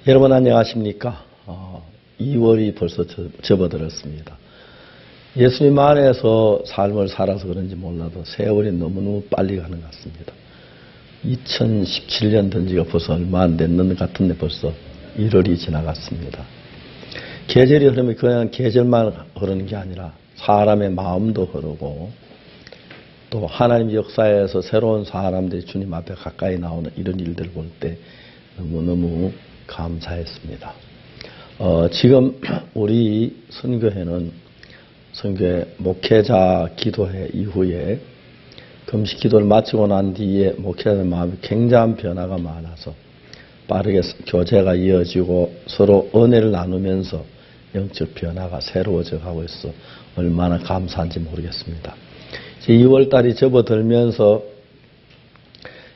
여러분 안녕하십니까? 2월이 벌써 접어들었습니다. 예수님 안에서 삶을 살아서 그런지 몰라도 세월이 너무너무 빨리 가는 것 같습니다. 2017년 된 지가 벌써 얼마 안 됐는 것 같은데 벌써 1월이 지나갔습니다. 계절이 흐르면 그냥 계절만 흐르는 게 아니라 사람의 마음도 흐르고 또 하나님 역사에서 새로운 사람들이 주님 앞에 가까이 나오는 이런 일들을 볼 때 너무너무 감사했습니다. 지금 우리 선교회는 선교회 목회자 기도회 이후에 금식 기도를 마치고 난 뒤에 목회자들 마음에 굉장한 변화가 많아서 빠르게 교제가 이어지고 서로 은혜를 나누면서 영적 변화가 새로워져 가고 있어 얼마나 감사한지 모르겠습니다. 이제 2월 달이 접어들면서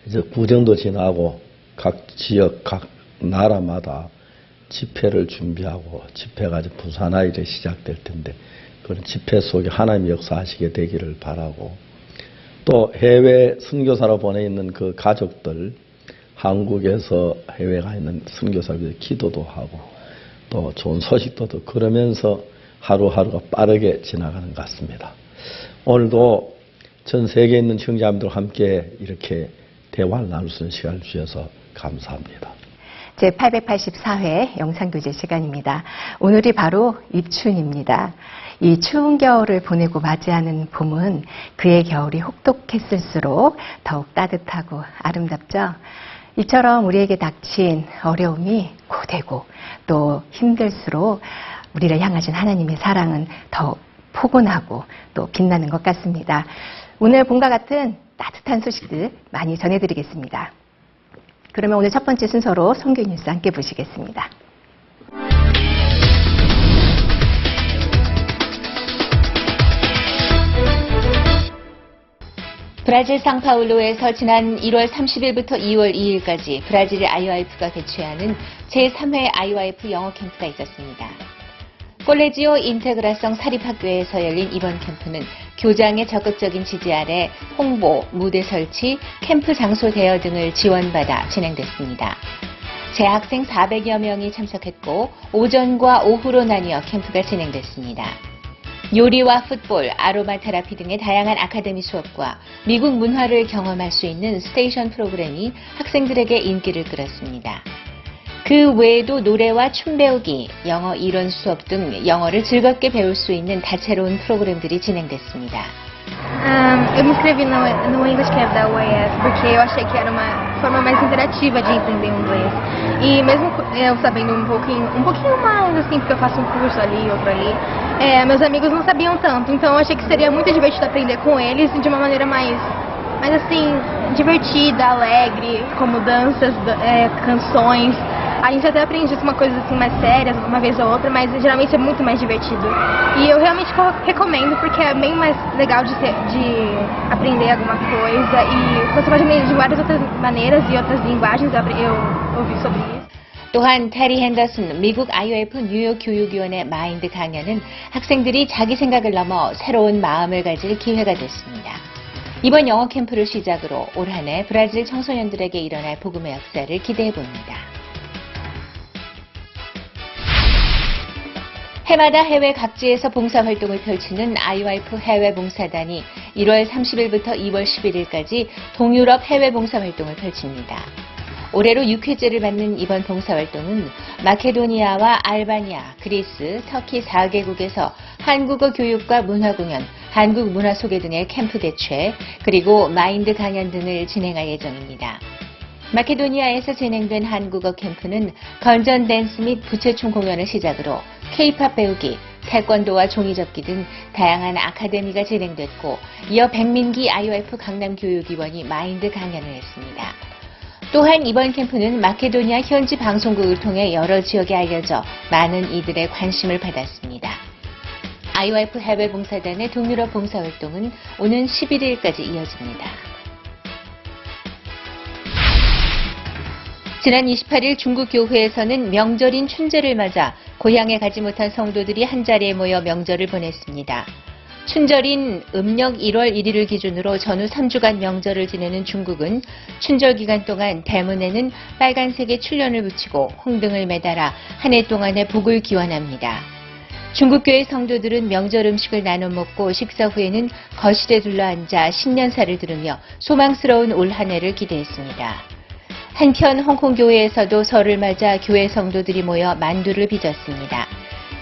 이제 구정도 지나고 각 지역, 각 나라마다 집회를 준비하고 집회가 이제 부산화일에 시작될 텐데 그런 집회 속에 하나님이 역사하시게 되기를 바라고 또 해외 선교사로 보내 있는 그 가족들 한국에서 해외에 가 있는 선교사들 기도도 하고 또 좋은 소식도 듣고 그러면서 하루하루가 빠르게 지나가는 것 같습니다. 오늘도 전 세계에 있는 형제자매들과 함께 이렇게 대화를 나눌 수 있는 시간을 주셔서 감사합니다. 제884회 영상교제 시간입니다. 오늘이 바로 입춘입니다. 이 추운 겨울을 보내고 맞이하는 봄은 그의 겨울이 혹독했을수록 더욱 따뜻하고 아름답죠. 이처럼 우리에게 닥친 어려움이 고되고 또 힘들수록 우리를 향하신 하나님의 사랑은 더 포근하고 또 빛나는 것 같습니다. 오늘 봄과 같은 따뜻한 소식들 많이 전해드리겠습니다. 그러면 오늘 첫 번째 순서로 선교 뉴스 함께 보시겠습니다. 브라질 상파울루에서 지난 1월 30일부터 2월 2일까지 브라질의 IYF가 개최하는 제3회 IYF 영어 캠프가 있었습니다. 콜레지오 인테그라성 사립학교에서 열린 이번 캠프는 교장의 적극적인 지지 아래 홍보, 무대 설치, 캠프 장소 대여 등을 지원받아 진행됐습니다. 재학생 400여 명이 참석했고 오전과 오후로 나뉘어 캠프가 진행됐습니다. 요리와 풋볼, 아로마 테라피 등의 다양한 아카데미 수업과 미국 문화를 경험할 수 있는 스테이션 프로그램이 학생들에게 인기를 끌었습니다. 그 외에도 노래와 춤 배우기, 영어 이론 수업 등 영어를 즐겁게 배울 수 있는 다채로운 프로그램들이 진행됐습니다. Eu me inscrevi no English Camp da UEF porque eu achei que era uma forma mais interativa de entender o inglês. E mesmo eu sabendo um pouquinho mais, assim, porque eu faço um curso ali, outro ali, meus amigos não sabiam tanto. Então eu achei que seria muito divertido aprender com eles de uma maneira mais assim, divertida, alegre, como danças, canções. A gente até aprende uma coisa assim mais sérias, uma vez ou outra, mas geralmente é muito mais divertido. E eu realmente recomendo porque é bem mais legal de aprender alguma coisa e você pode aprender de várias outras maneiras e outras linguagens, eu ouvi sobre isso. 또한 테리 핸더슨 미국 IOF 뉴욕 교육위원회 마인드 강연은 학생들이 자기 생각을 넘어 새로운 마음을 가질 기회가 됐습니다. 이번 영어 캠프를 시작으로 올 한 해 브라질 청소년들에게 일어날 복음의 역사를 기대해 봅니다. 해마다 해외 각지에서 봉사활동을 펼치는 IYF 해외봉사단이 1월 30일부터 2월 11일까지 동유럽 해외봉사활동을 펼칩니다. 올해로 6회째를 맞는 이번 봉사활동은 마케도니아와 알바니아, 그리스, 터키 4개국에서 한국어 교육과 문화공연, 한국 문화 소개 등의 캠프 개최, 그리고 마인드 강연 등을 진행할 예정입니다. 마케도니아에서 진행된 한국어 캠프는 건전 댄스 및 부채춤 공연을 시작으로 K-팝 배우기, 태권도와 종이접기 등 다양한 아카데미가 진행됐고 이어 백민기 IOF 강남교육위원이 마인드 강연을 했습니다. 또한 이번 캠프는 마케도니아 현지 방송국을 통해 여러 지역에 알려져 많은 이들의 관심을 받았습니다. IOF 해외봉사단의 동유럽 봉사활동은 오는 11일까지 이어집니다. 지난 28일 중국 교회에서는 명절인 춘제를 맞아 고향에 가지 못한 성도들이 한자리에 모여 명절을 보냈습니다. 춘절인 음력 1월 1일을 기준으로 전후 3주간 명절을 지내는 중국은 춘절 기간 동안 대문에는 빨간색의 출련을 붙이고 홍등을 매달아 한 해 동안의 복을 기원합니다. 중국교회 성도들은 명절 음식을 나눠 먹고 식사 후에는 거실에 둘러앉아 신년사를 들으며 소망스러운 올 한 해를 기대했습니다. 한편 홍콩교회에서도 설을 맞아 교회 성도들이 모여 만두를 빚었습니다.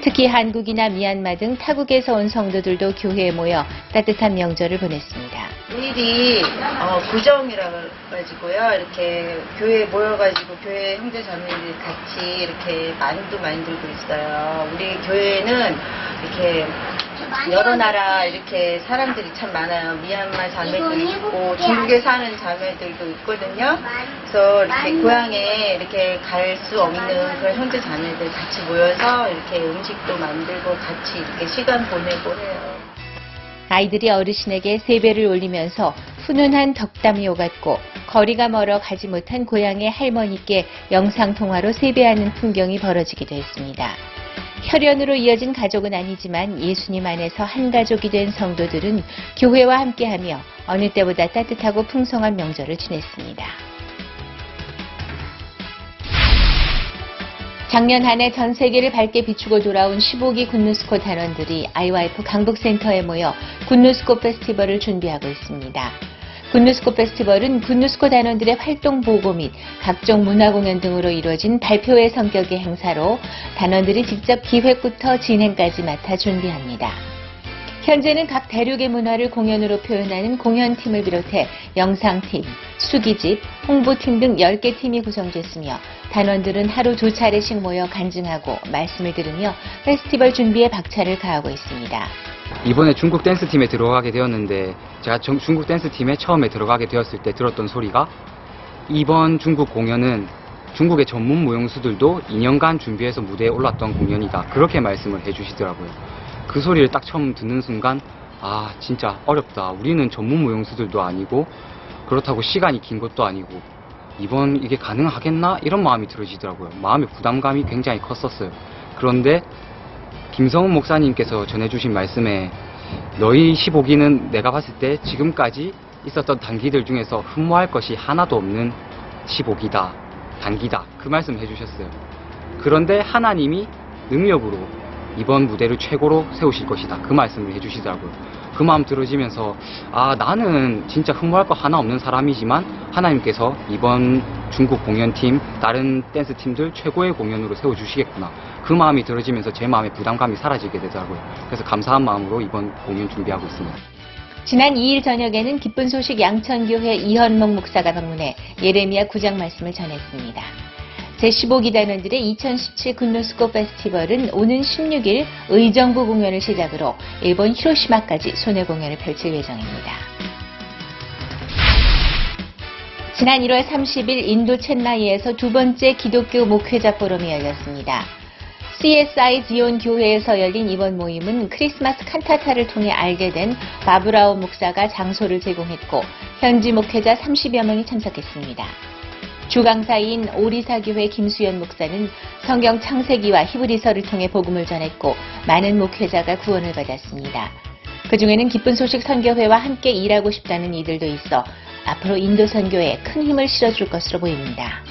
특히 한국이나 미얀마 등 타국에서 온 성도들도 교회에 모여 따뜻한 명절을 보냈습니다. 우리들이 구정이라 가지고요. 이렇게 교회에 모여가지고 교회 형제 자매들이 같이 이렇게 만두 만들고 있어요. 우리 교회는 이렇게 여러 나라 이렇게 사람들이 참 많아요. 미얀마 자매도 있고 중국에 사는 자매들도 있거든요. 그래서 이렇게 고향에 이렇게 갈 수 없는 그런 형제 자매들 같이 모여서 이렇게 음식도 만들고 같이 이렇게 시간 보내고 해요. 아이들이 어르신에게 세배를 올리면서 훈훈한 덕담이 오갔고 거리가 멀어 가지 못한 고향의 할머니께 영상통화로 세배하는 풍경이 벌어지기도 했습니다. 혈연으로 이어진 가족은 아니지만 예수님 안에서 한 가족이 된 성도들은 교회와 함께하며 어느 때보다 따뜻하고 풍성한 명절을 지냈습니다. 작년 한 해 전 세계를 밝게 비추고 돌아온 15기 굿누스코 단원들이 IYF 강북센터에 모여 굿누스코 페스티벌을 준비하고 있습니다. 굿누스코 페스티벌은 굿누스코 단원들의 활동 보고 및 각종 문화 공연 등으로 이루어진 발표회 성격의 행사로 단원들이 직접 기획부터 진행까지 맡아 준비합니다. 현재는 각 대륙의 문화를 공연으로 표현하는 공연팀을 비롯해 영상팀, 수기집, 홍보팀 등 10개 팀이 구성됐으며 단원들은 하루 2차례씩 모여 간증하고 말씀을 들으며 페스티벌 준비에 박차를 가하고 있습니다. 이번에 중국 댄스팀에 들어가게 되었는데 제가 중국 댄스팀에 처음에 들어가게 되었을 때 들었던 소리가 이번 중국 공연은 중국의 전문 무용수들도 2년간 준비해서 무대에 올랐던 공연이다. 그렇게 말씀을 해주시더라고요. 그 소리를 딱 처음 듣는 순간 아 진짜 어렵다. 우리는 전문 무용수들도 아니고 그렇다고 시간이 긴 것도 아니고 이번 이게 가능하겠나? 이런 마음이 들어지더라고요. 마음의 부담감이 굉장히 컸었어요. 그런데 김성훈 목사님께서 전해주신 말씀에 너희 15기는 내가 봤을 때 지금까지 있었던 단기들 중에서 흠모할 것이 하나도 없는 15기다. 단기다. 그 말씀 해주셨어요. 그런데 하나님이 능력으로 이번 무대를 최고로 세우실 것이다. 그 말씀을 해주시더라고요. 그 마음 들어지면서 아 나는 진짜 흠모할 거 하나 없는 사람이지만 하나님께서 이번 중국 공연팀 다른 댄스팀들 최고의 공연으로 세워주시겠구나. 그 마음이 들어지면서 제 마음의 부담감이 사라지게 되더라고요. 그래서 감사한 마음으로 이번 공연 준비하고 있습니다. 지난 2일 저녁에는 기쁜 소식 양천교회 이현목 목사가 방문해 예레미야 9장 말씀을 전했습니다. 제15기 단원들의 2017 굿누스코 페스티벌은 오는 16일 의정부 공연을 시작으로 일본 히로시마까지 소녀 공연을 펼칠 예정입니다. 지난 1월 30일 인도 첸나이에서 두 번째 기독교 목회자 포럼이 열렸습니다. CSI 지온 교회에서 열린 이번 모임은 크리스마스 칸타타를 통해 알게 된 바브라오 목사가 장소를 제공했고 현지 목회자 30여 명이 참석했습니다. 주강사인 오리사교회 김수연 목사는 성경 창세기와 히브리서를 통해 복음을 전했고 많은 목회자가 구원을 받았습니다. 그중에는 기쁜 소식 선교회와 함께 일하고 싶다는 이들도 있어 앞으로 인도 선교에 큰 힘을 실어줄 것으로 보입니다.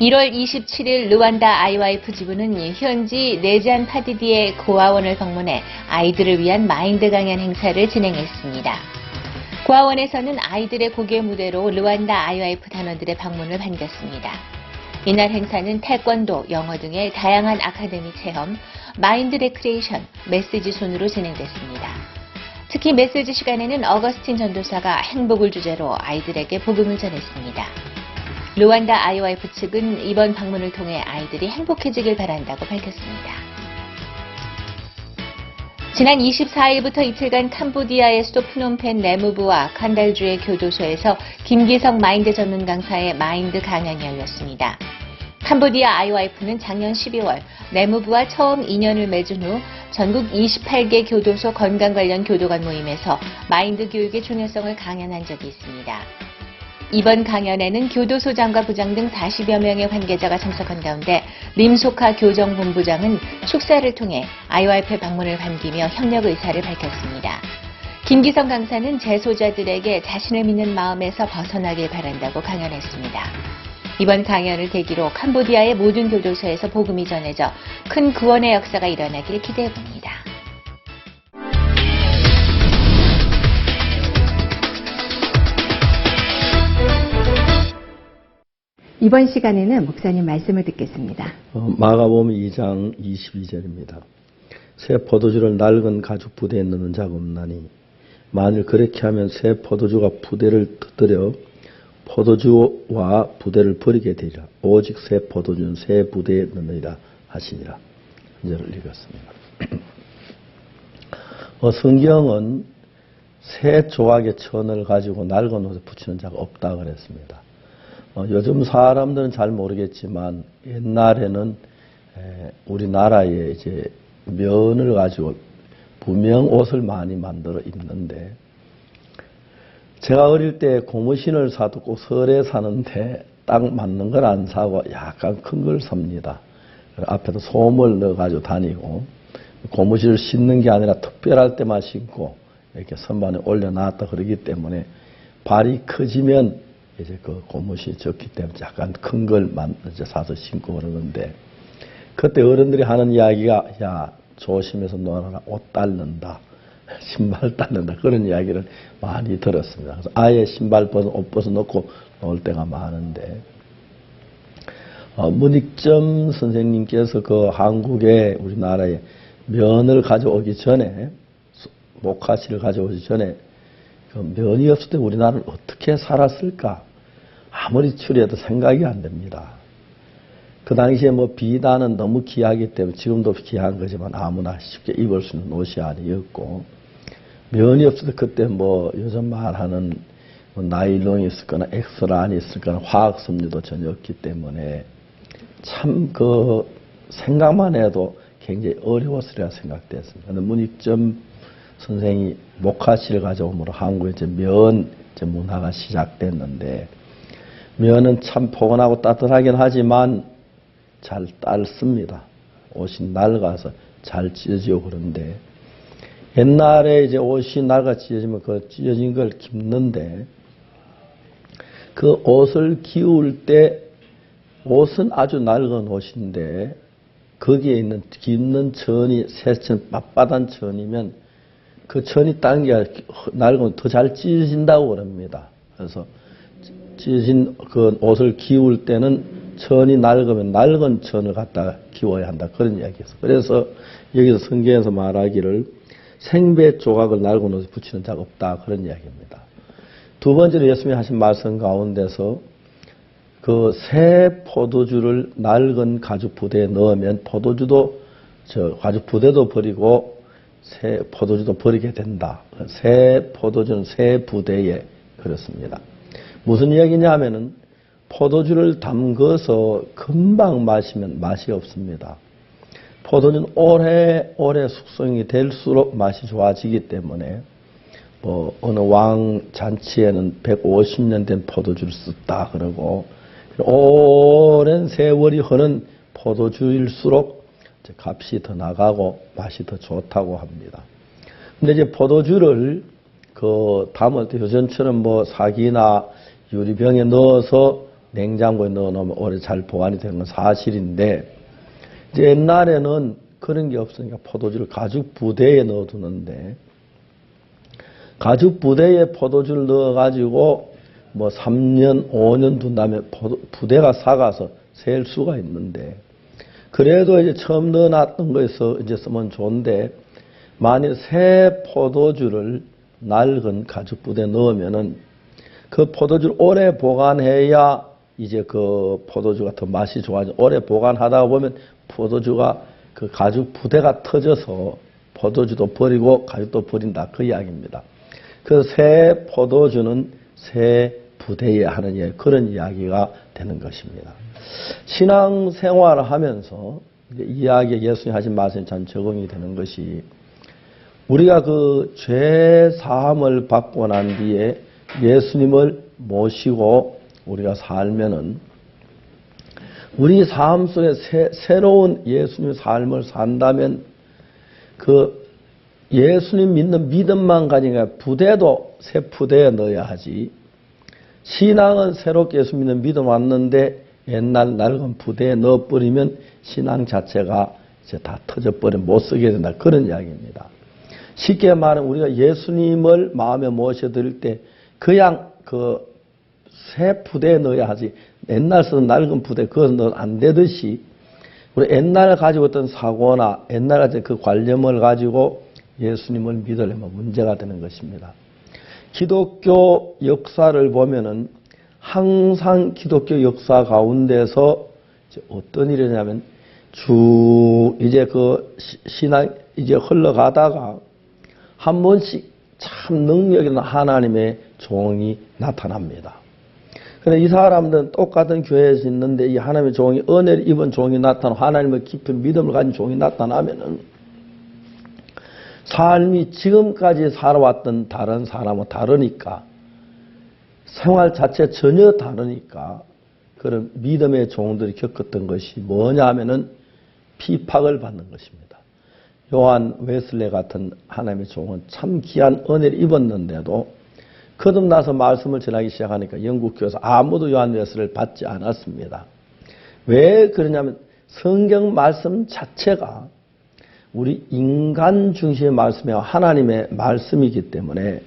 1월 27일 르완다 IYF 지부는 현지 네잔 파디디의 고아원을 방문해 아이들을 위한 마인드 강연 행사를 진행했습니다. 고아원에서는 아이들의 곡의 무대로 르완다 IYF 단원들의 방문을 반겼습니다. 이날 행사는 태권도, 영어 등의 다양한 아카데미 체험, 마인드 레크리에이션, 메시지 순으로 진행됐습니다. 특히 메시지 시간에는 어거스틴 전도사가 행복을 주제로 아이들에게 복음을 전했습니다. 르완다 IYF 측은 이번 방문을 통해 아이들이 행복해지길 바란다고 밝혔습니다. 지난 24일부터 이틀간 캄보디아의 수도 프놈펜 네무부와 칸달주의 교도소에서 김기석 마인드 전문 강사의 마인드 강연이 열렸습니다. 캄보디아 IYF는 작년 12월 네무부와 처음 인연을 맺은 후 전국 28개 교도소 건강 관련 교도관 모임에서 마인드 교육의 중요성을 강연한 적이 있습니다. 이번 강연에는 교도소장과 부장 등 40여 명의 관계자가 참석한 가운데 림소카 교정본부장은 축사를 통해 IYF 방문을 반기며 협력 의사를 밝혔습니다. 김기성 강사는 재소자들에게 자신을 믿는 마음에서 벗어나길 바란다고 강연했습니다. 이번 강연을 계기로 캄보디아의 모든 교도소에서 복음이 전해져 큰 구원의 역사가 일어나길 기대해봅니다. 이번 시간에는 목사님 말씀을 듣겠습니다. 마가복음 2장 22절입니다. 새 포도주를 낡은 가죽 부대에 넣는 자가 없나니 만일 그렇게 하면 새 포도주가 부대를 터뜨려 포도주와 부대를 버리게 되리라. 오직 새 포도주는 새 부대에 넣느니라 하시니라. 한절을 읽었습니다. 성경은 새 조각의 천을 가지고 낡은 옷에 붙이는 자가 없다 그랬습니다. 요즘 사람들은 잘 모르겠지만 옛날에는 우리나라에 이제 면을 가지고 부명 옷을 많이 만들어 입는데, 제가 어릴 때 고무신을 사도 꼭 설에 사는데 딱 맞는 걸 안 사고 약간 큰 걸 삽니다. 앞에도 솜을 넣어가지고 다니고, 고무신을 신는 게 아니라 특별할 때만 신고 이렇게 선반에 올려놨다 그러기 때문에 발이 커지면 이제 그 고무신이 적기 때문에 약간 큰 걸 사서 신고 그러는데, 그때 어른들이 하는 이야기가, 야, 조심해서 놀아라. 옷 닳는다. 신발 닳는다. 그런 이야기를 많이 들었습니다. 그래서 아예 신발 옷 벗어놓고 놀 때가 많은데, 문익점 선생님께서 그 한국에 우리나라에 면을 가져오기 전에, 목화실을 가져오기 전에 그 면이 없을 때 우리나라는 어떻게 살았을까? 아무리 추리해도 생각이 안 됩니다. 그 당시에 뭐 비단은 너무 귀하기 때문에, 지금도 귀한 거지만 아무나 쉽게 입을 수 있는 옷이 아니었고, 면이 없을 때 그때 뭐 요즘 말하는 뭐 나일론이 있을거나 엑스란이 있을거나 화학섬유도 전혀 없기 때문에 참 그 생각만 해도 굉장히 어려웠으리라 생각됐습니다. 그런데 문익점 선생이 목화실을 가져오므로 한국에 이제 면 문화가 시작됐는데, 면은 참 포근하고 따뜻하긴 하지만 잘 닳습니다. 옷이 낡아서 잘 찢어지고 그런데, 옛날에 이제 옷이 낡아 찢어지면 그 찢어진 걸 깁는데, 그 옷을 기울 때 옷은 아주 낡은 옷인데 거기에 있는 깁는 천이 새천 빳빳한 천이면 그 천이 딴 게 낡으면 더 잘 찢어진다고 그럽니다. 그래서 찢어진 그 옷을 기울 때는 천이 낡으면 낡은 천을 갖다 기워야 한다. 그런 이야기였어요. 그래서 여기서 성경에서 말하기를 생배 조각을 낡은 옷에 붙이는 자가 없다. 그런 이야기입니다. 두 번째로 예수님이 하신 말씀 가운데서 그 새 포도주를 낡은 가죽 부대에 넣으면 포도주도 가죽 부대도 버리고 새 포도주도 버리게 된다. 새 포도주는 새 부대에 그렇습니다. 무슨 이야기냐면은 포도주를 담궈서 금방 마시면 맛이 없습니다. 포도주는 오래 숙성이 될수록 맛이 좋아지기 때문에 뭐 어느 왕 잔치에는 150년 된 포도주를 썼다 그러고, 오랜 세월이 흐른 포도주일수록 값이 더 나가고 맛이 더 좋다고 합니다. 근데 이제 포도주를 담을 때 요즘처럼 뭐 사기나 유리병에 넣어서 냉장고에 넣어 놓으면 오래 잘 보관이 되는 건 사실인데, 이제 옛날에는 그런 게 없으니까 포도주를 가죽 부대에 넣어두는데, 가죽 부대에 포도주를 넣어가지고 뭐 3년, 5년 둔 다음에 부대가 삭아서 셀 수가 있는데, 그래도 이제 처음 넣어놨던 거에서 이제 쓰면 좋은데, 만일 새 포도주를 낡은 가죽 부대에 넣으면은 그 포도주를 오래 보관해야 이제 그 포도주가 더 맛이 좋아져. 오래 보관하다 보면 포도주가 그 가죽 부대가 터져서 포도주도 버리고 가죽도 버린다. 그 이야기입니다. 그 새 포도주는 새 부대에 하는 그런 이야기가 되는 것입니다. 신앙생활을 하면서 이야기에 예수님이 하신 말씀이 참 적응이 되는 것이, 우리가 그 죄 사함을 받고 난 뒤에 예수님을 모시고 우리가 살면은 우리 삶 속에 새로운 예수님의 삶을 산다면 그 예수님 믿는 믿음만 가지니까 부대도 새 부대에 넣어야 하지. 신앙은 새롭게 예수 믿는 믿음 왔는데 옛날 낡은 부대에 넣어버리면 신앙 자체가 이제 다 터져버려 못 쓰게 된다. 그런 이야기입니다. 쉽게 말하면 우리가 예수님을 마음에 모셔드릴 때 그냥 그 새 부대에 넣어야 하지. 옛날 쓰던 낡은 부대 그건 넣으면 안 되듯이 우리 옛날 가지고 있던 사고나 옛날 가지고 그 관념을 가지고 예수님을 믿으려면 문제가 되는 것입니다. 기독교 역사를 보면은 항상 기독교 역사 가운데서 이제 어떤 일이 냐면 쭉 이제 그 신앙 이제 흘러가다가 한 번씩 참 능력 있는 하나님의 종이 나타납니다. 그런데 이 사람들은 똑같은 교회에서 있는데 이 하나님의 종이 은혜를 입은 종이 나타나고 하나님의 깊은 믿음을 가진 종이 나타나면은 삶이 지금까지 살아왔던 다른 사람은 다르니까 생활 자체 전혀 다르니까 그런 믿음의 종들이 겪었던 것이 뭐냐 하면은 피팍을 받는 것입니다. 요한 웨슬레 같은 하나님의 종은 참 귀한 은혜를 입었는데도 거듭나서 말씀을 전하기 시작하니까 영국 교회에서 아무도 요한 웨슬레를 받지 않았습니다. 왜 그러냐면 성경 말씀 자체가 우리 인간 중심의 말씀이 하나님의 말씀이기 때문에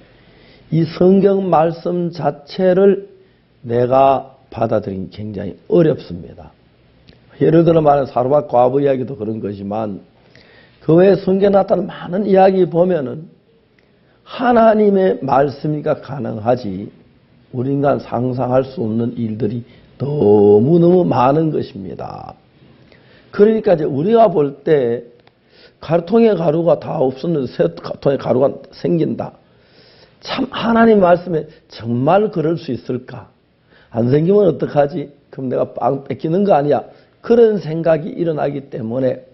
이 성경 말씀 자체를 내가 받아들이기 굉장히 어렵습니다. 예를 들어 말하는 사르밧 과부 이야기도 그런 것이지만 그 외에 성경에 나타나는 많은 이야기 보면은 하나님의 말씀이니까 가능하지 우리 인간 상상할 수 없는 일들이 너무너무 많은 것입니다. 그러니까 이제 우리가 볼 때 가루통에 가루가 다 없었는데 새 통에 가루가 생긴다. 참 하나님 말씀에 정말 그럴 수 있을까? 안 생기면 어떡하지? 그럼 내가 빵 뺏기는 거 아니야? 그런 생각이 일어나기 때문에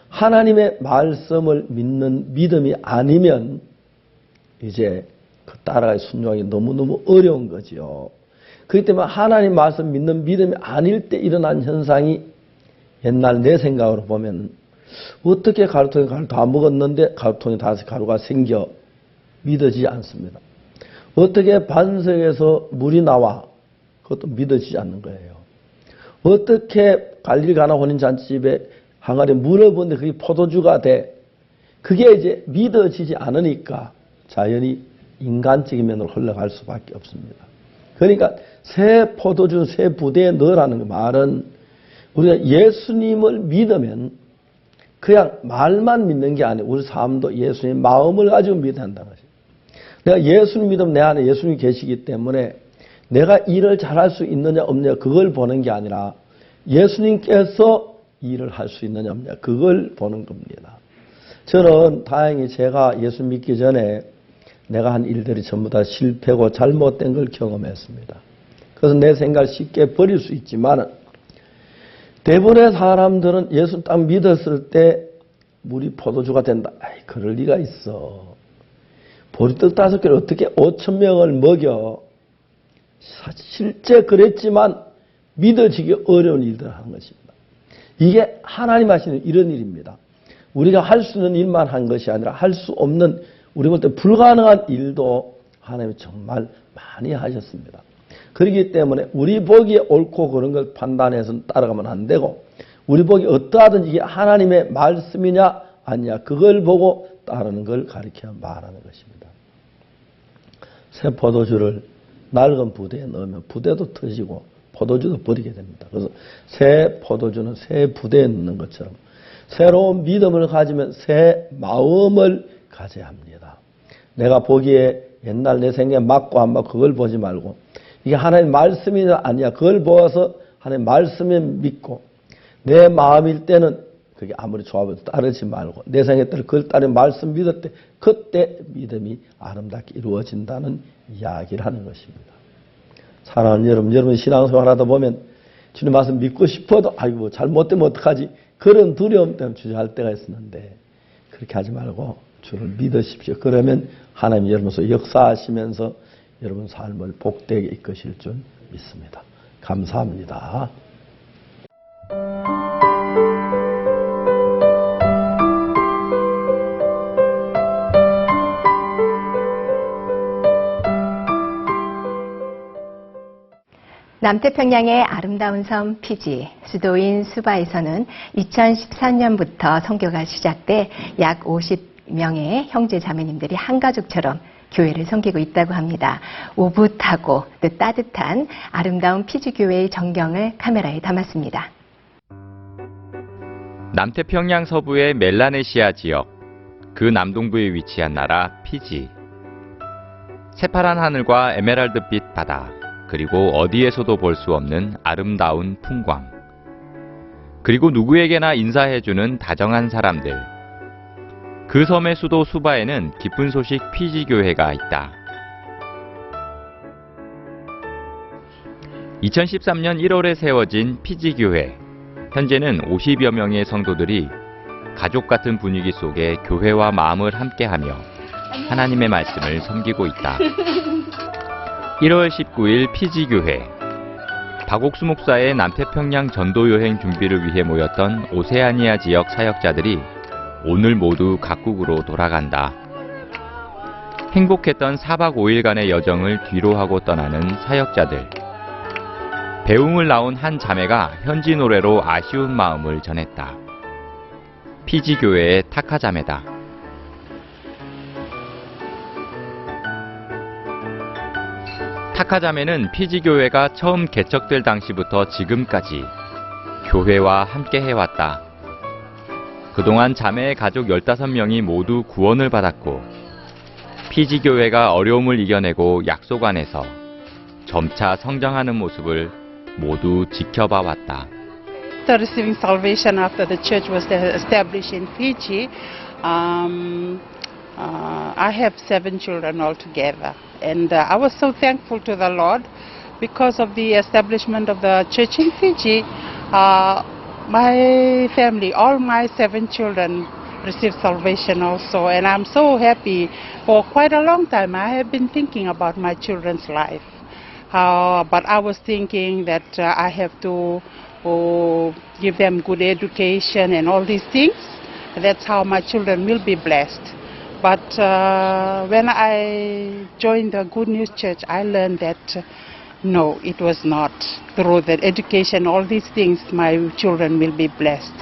하나님의 말씀을 믿는 믿음이 아니면 이제 그 따라가기 순종하기 너무너무 어려운 거죠. 그렇기 때문에 하나님 말씀 믿는 믿음이 아닐 때 일어난 현상이 옛날 내 생각으로 보면 어떻게 가루통에 가루 다 먹었는데 가루통에 다시 가루가 생겨 믿어지지 않습니다. 어떻게 반석에서 물이 나와 그것도 믿어지지 않는 거예요. 어떻게 갈릴가나 혼인잔치집에 항아리에 물을 부었는데 그게 포도주가 돼 그게 이제 믿어지지 않으니까 자연히 인간적인 면으로 흘러갈 수밖에 없습니다. 그러니까 새 포도주 새 부대에 넣으라는 말은 우리가 예수님을 믿으면 그냥 말만 믿는 게 아니고 우리 삶도 예수님 마음을 가지고 믿어야 한다는 것입니다. 내가 예수님 믿으면 내 안에 예수님이 계시기 때문에 내가 일을 잘할 수 있느냐 없느냐 그걸 보는 게 아니라 예수님께서 일을 할 수 있느냐 없느냐 그걸 보는 겁니다. 저는 다행히 제가 예수 믿기 전에 내가 한 일들이 전부 다 실패고 잘못된 걸 경험했습니다. 그래서 내 생각을 쉽게 버릴 수 있지만 대부분의 사람들은 예수 딱 믿었을 때 물이 포도주가 된다. 아이, 그럴 리가 있어. 보리떡 5개를 어떻게 5,000명을 먹여. 실제 그랬지만 믿어지기 어려운 일들을 하는 것입니다. 이게 하나님 하시는 이런 일입니다. 우리가 할 수 있는 일만 한 것이 아니라 할 수 없는 우리 볼 때 불가능한 일도 하나님이 정말 많이 하셨습니다. 그렇기 때문에 우리 보기에 옳고 그런 걸 판단해서 따라가면 안 되고 우리 보기 어떠하든지 이게 하나님의 말씀이냐 아니냐 그걸 보고 따르는 걸 가르쳐 말하는 것입니다. 새 포도주를 낡은 부대에 넣으면 부대도 터지고 포도주도 버리게 됩니다. 그래서 새 포도주는 새 부대에 넣는 것처럼 새로운 믿음을 가지면 새 마음을 가져야 합니다. 내가 보기에 옛날 내 생각에 맞고 안 맞고 그걸 보지 말고 이게 하나님의 말씀이냐 아니냐 그걸 보아서 하나님의 말씀에 믿고 내 마음일 때는 그게 아무리 좋아도 따르지 말고 내 생각에 따라 그걸 따르는 말씀 믿을 때 그때 믿음이 아름답게 이루어진다는 이야기를 하는 것입니다. 사랑하는 여러분 신앙생활 하다 보면 주님 말씀 믿고 싶어도 아이고 잘못되면 어떡하지 그런 두려움 때문에 주저할 때가 있었는데 그렇게 하지 말고 주를 믿으십시오. 그러면 하나님이 여러분께서 역사하시면서 여러분 삶을 복되게 이끄실 줄 믿습니다. 감사합니다. 남태평양의 아름다운 섬 피지, 수도인 수바에서는 2013년부터 선교가 시작돼 약 50명의 형제 자매님들이 한 가족처럼 교회를 섬기고 있다고 합니다. 오붓하고 또 따뜻한 아름다운 피지 교회의 전경을 카메라에 담았습니다. 남태평양 서부의 멜라네시아 지역, 그 남동부에 위치한 나라 피지. 새파란 하늘과 에메랄드빛 바다, 그리고 어디에서도 볼 수 없는 아름다운 풍광. 그리고 누구에게나 인사해주는 다정한 사람들. 그 섬의 수도 수바에는 기쁜 소식 피지 교회가 있다. 2013년 1월에 세워진 피지 교회. 현재는 50여 명의 성도들이 가족 같은 분위기 속에 교회와 마음을 함께하며 하나님의 말씀을 섬기고 있다. 1월 19일 피지교회. 박옥수 목사의 남태평양 전도여행 준비를 위해 모였던 오세아니아 지역 사역자들이 오늘 모두 각국으로 돌아간다. 행복했던 4박 5일간의 여정을 뒤로하고 떠나는 사역자들. 배웅을 나온 한 자매가 현지 노래로 아쉬운 마음을 전했다. 피지교회의 타카 자매다. 타카 자매는 피지교회가 처음 개척될 당시부터 지금까지 교회와 함께 해왔다. 그동안 자매의 가족 15명이 모두 구원을 받았고 피지교회가 어려움을 이겨내고 약속 안에서 점차 성장하는 모습을 모두 지켜봐 왔다. After receiving salvation after the church was established in Fiji, I have 7 children altogether. And I was so thankful to the Lord because of the establishment of the church in Fiji. My family, all my 7 children received salvation also. And I'm so happy. For quite a long time I have been thinking about my children's life. But I was thinking that I have to give them good education and all these things. That's how my children will be blessed. But when I joined the Good News Church, I learned that no, it was not. Through the education, all these things, my children will be blessed.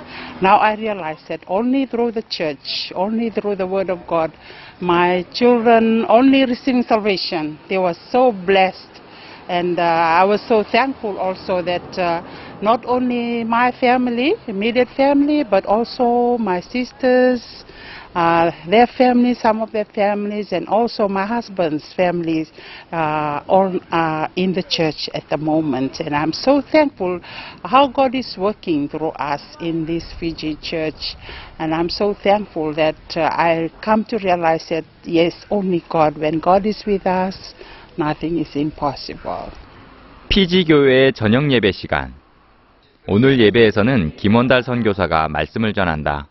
Now I realize that only through the church, only through the Word of God, my children only receiving salvation. They were so blessed. And I was so thankful also that not only my family, immediate family, but also my sisters, their families, some of their families, and also my husband's families, all are in the church at the moment. And I'm so thankful how God is working through us in this Fiji church. And I'm so thankful that I come to realize that, yes, only God, when God is with us, nothing is impossible. 피지교회의 저녁 예배 시간. 오늘 예배에서는 김원달 선교사가 말씀을 전한다.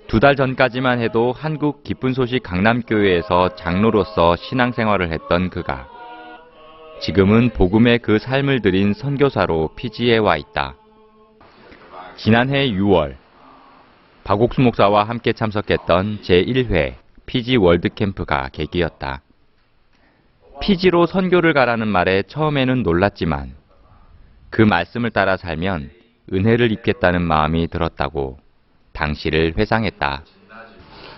2달 전까지만 해도 한국 기쁜 소식 강남교회에서 장로로서 신앙생활을 했던 그가 지금은 복음의 그 삶을 드린 선교사로 피지에 와 있다. 지난해 6월 박옥수 목사와 함께 참석했던 제1회 피지 월드캠프가 계기였다. 피지로 선교를 가라는 말에 처음에는 놀랐지만 그 말씀을 따라 살면 은혜를 입겠다는 마음이 들었다고 당시를 회상했다.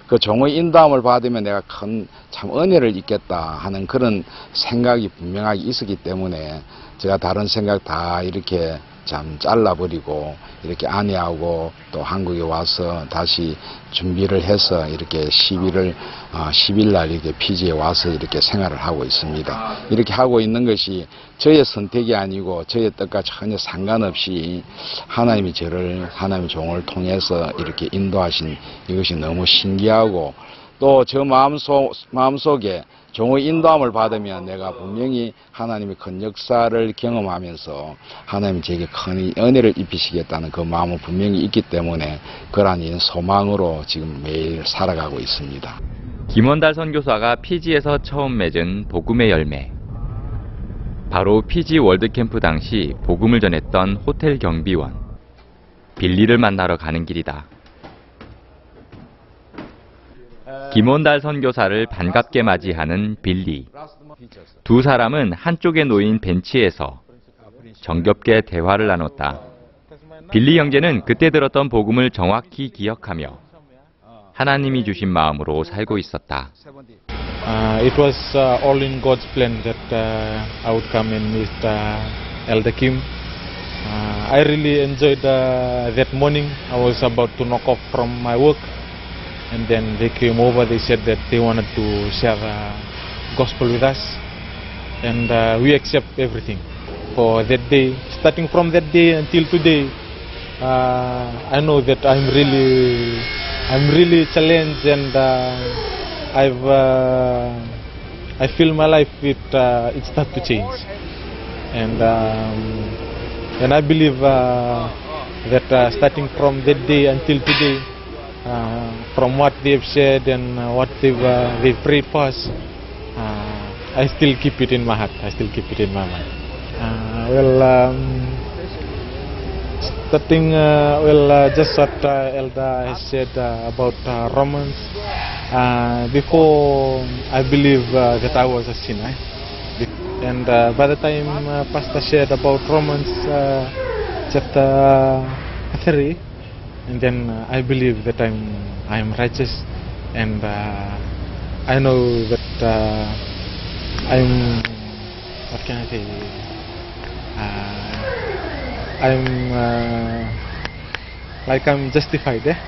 그 종의 인도함을 받으면 내가 큰 참 은혜를 입겠다 하는 그런 생각이 분명하게 있었기 때문에 제가 다른 생각 다 이렇게 참 잘라버리고 이렇게 아내하고 또 한국에 와서 다시 준비를 해서 이렇게 10일 날 이렇게 피지에 와서 이렇게 생활을 하고 있습니다. 이렇게 하고 있는 것이 저의 선택이 아니고 저의 뜻과 전혀 상관없이 하나님이 저를 하나님의 종을 통해서 이렇게 인도하신 이것이 너무 신기하고 또 저 마음속에 종의 인도함을 받으면 내가 분명히 하나님의 큰 역사를 경험하면서 하나님이 제게 큰 은혜를 입히시겠다는 그 마음은 분명히 있기 때문에 그러한 소망으로 지금 매일 살아가고 있습니다. 김원달 선교사가 피지에서 처음 맺은 복음의 열매. 바로 피지 월드캠프 당시 복음을 전했던 호텔 경비원 빌리를 만나러 가는 길이다. 김원달 선교사를 반갑게 맞이하는 빌리. 두 사람은 한쪽에 놓인 벤치에서 정겹게 대화를 나눴다. 빌리 형제는 그때 들었던 복음을 정확히 기억하며 하나님이 주신 마음으로 살고 있었다. It was all in God's plan that I would come and meet Elder Kim. I really enjoyed that morning. I was about to knock off from my work, and then they came over. They said that they wanted to share the gospel with us, and we accept everything. For that day, starting from that day until today, I know that I'm really challenged, and I feel my life it start to change, and I believe that starting from that day until today, from what they've said and what they've prayed for us, I still keep it in my heart. I still keep it in my mind. Starting just what Elda has said about Romans. Before, I believe that I was a sinner, and by the time Pastor shared about Romans chapter 3, and then I believe that I am righteous, and I know that I'm, what can I say? I'm justified. Yeah,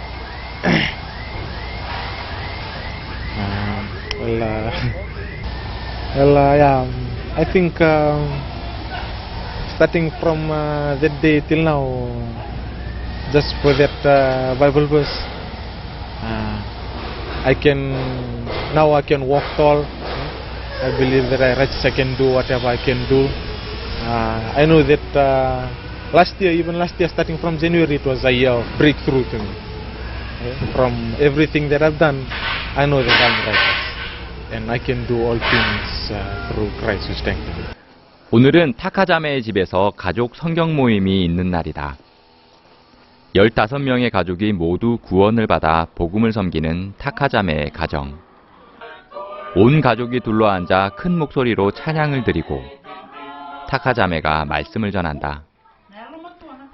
I think starting from that day till now, just for that Bible verse, I can walk tall. I believe that I can do whatever I can do. I know that last year, starting from January, it was a year of breakthrough to me. From everything that I've done, I know that I'm righteous, and I can do all things through Christ who strengthens me. 오늘은 타카자매의 집에서 가족 성경 모임이 있는 날이다. 15명의 가족이 모두 구원을 받아 복음을 섬기는 타카자매의 가정. 온 가족이 둘러앉아 큰 목소리로 찬양을 드리고 타카자매가 말씀을 전한다.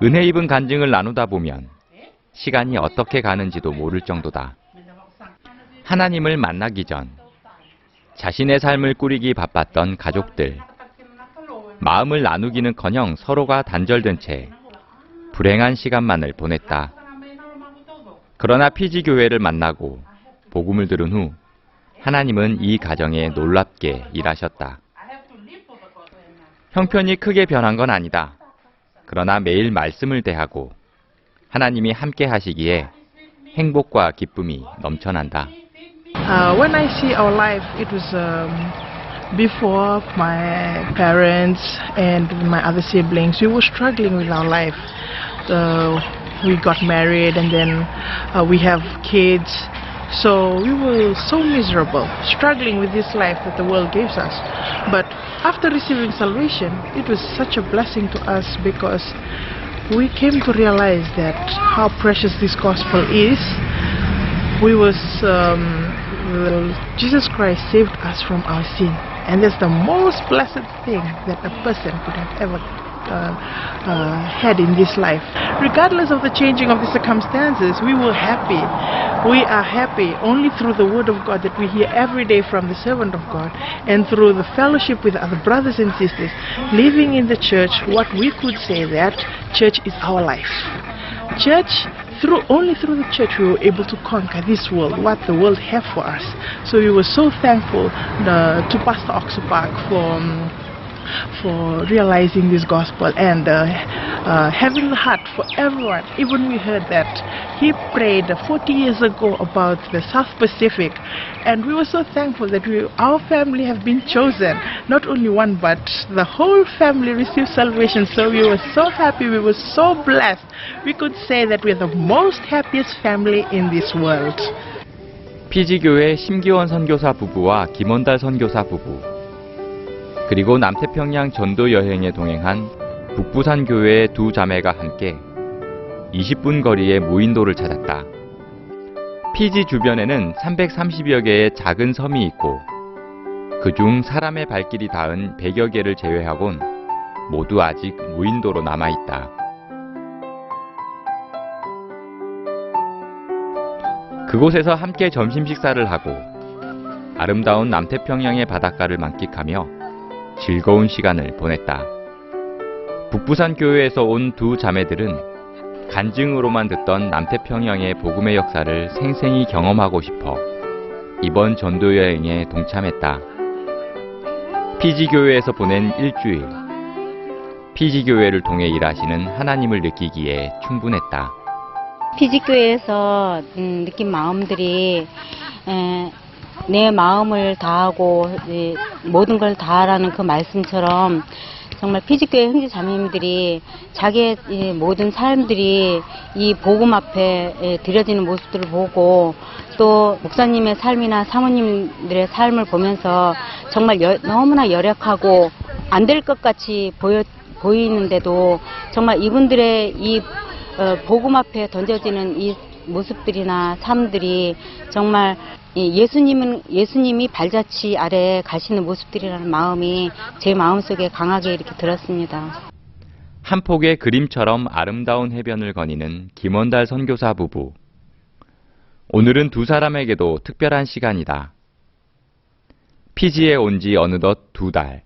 은혜 입은 간증을 나누다 보면 시간이 어떻게 가는지도 모를 정도다. 하나님을 만나기 전 자신의 삶을 꾸리기 바빴던 가족들. 마음을 나누기는커녕 서로가 단절된 채 불행한 시간만을 보냈다. 그러나 피지 교회를 만나고 복음을 들은 후 하나님은 이 가정에 놀랍게 일하셨다. 형편이 크게 변한 건 아니다. 그러나 매일 말씀을 대하고 하나님이 함께 하시기에 행복과 기쁨이 넘쳐난다. When I see our life, it was before my parents and my other siblings, we were struggling with our life. We got married and then we have kids. So we were so miserable, struggling with this life that the world gives us. But after receiving salvation, it was such a blessing to us because we came to realize that how precious this gospel is. Jesus Christ saved us from our sin, and that's the most blessed thing that a person could have ever had in this life. Regardless of the changing of the circumstances, we were happy. We are happy only through the word of God that we hear every day from the servant of God, and through the fellowship with other brothers and sisters, living in the church. What we could say that church is our life. Only through the church we were able to conquer this world, what the world have for us. So we were so thankful to Pastor Oxupak for realizing this gospel and having the heart for everyone. Even we heard that he prayed 40 years ago about the South Pacific, and we were so thankful that our family have been chosen. Not only one, but the whole family received salvation. So we were so happy, we were so blessed. We could say that we're the most happiest family in this world. 피지교회 심기원 선교사 부부와 김원달 선교사 부부, 그리고 남태평양 전도 여행에 동행한 북부산 교회의 두 자매가 함께 20분 거리의 무인도를 찾았다. 피지 주변에는 330여 개의 작은 섬이 있고 그중 사람의 발길이 닿은 100여 개를 제외하곤 모두 아직 무인도로 남아있다. 그곳에서 함께 점심 식사를 하고 아름다운 남태평양의 바닷가를 만끽하며 즐거운 시간을 보냈다. 북부산 교회에서 온 두 자매들은 간증으로만 듣던 남태평양의 복음의 역사를 생생히 경험하고 싶어 이번 전도 여행에 동참했다. 피지 교회에서 보낸 일주일, 피지 교회를 통해 일하시는 하나님을 느끼기에 충분했다. 피지교회에서 느낀 마음들이 내 마음을 다하고 모든 걸 다하라는 그 말씀처럼 정말 피지교회 형제자매님들이 자기의 모든 삶들이 이 복음 앞에 드려지는 모습들을 보고 또 목사님의 삶이나 사모님들의 삶을 보면서 정말 너무나 열약하고 안 될 것 같이 보이는데도 정말 이분들의 이 복음 앞에 던져지는 이 모습들이나 삶들이 정말 예수님이 발자취 아래 가시는 모습들이라는 마음이 제 마음속에 강하게 이렇게 들었습니다. 한 폭의 그림처럼 아름다운 해변을 거니는 김원달 선교사 부부. 오늘은 두 사람에게도 특별한 시간이다. 피지에 온 지 어느덧 2달.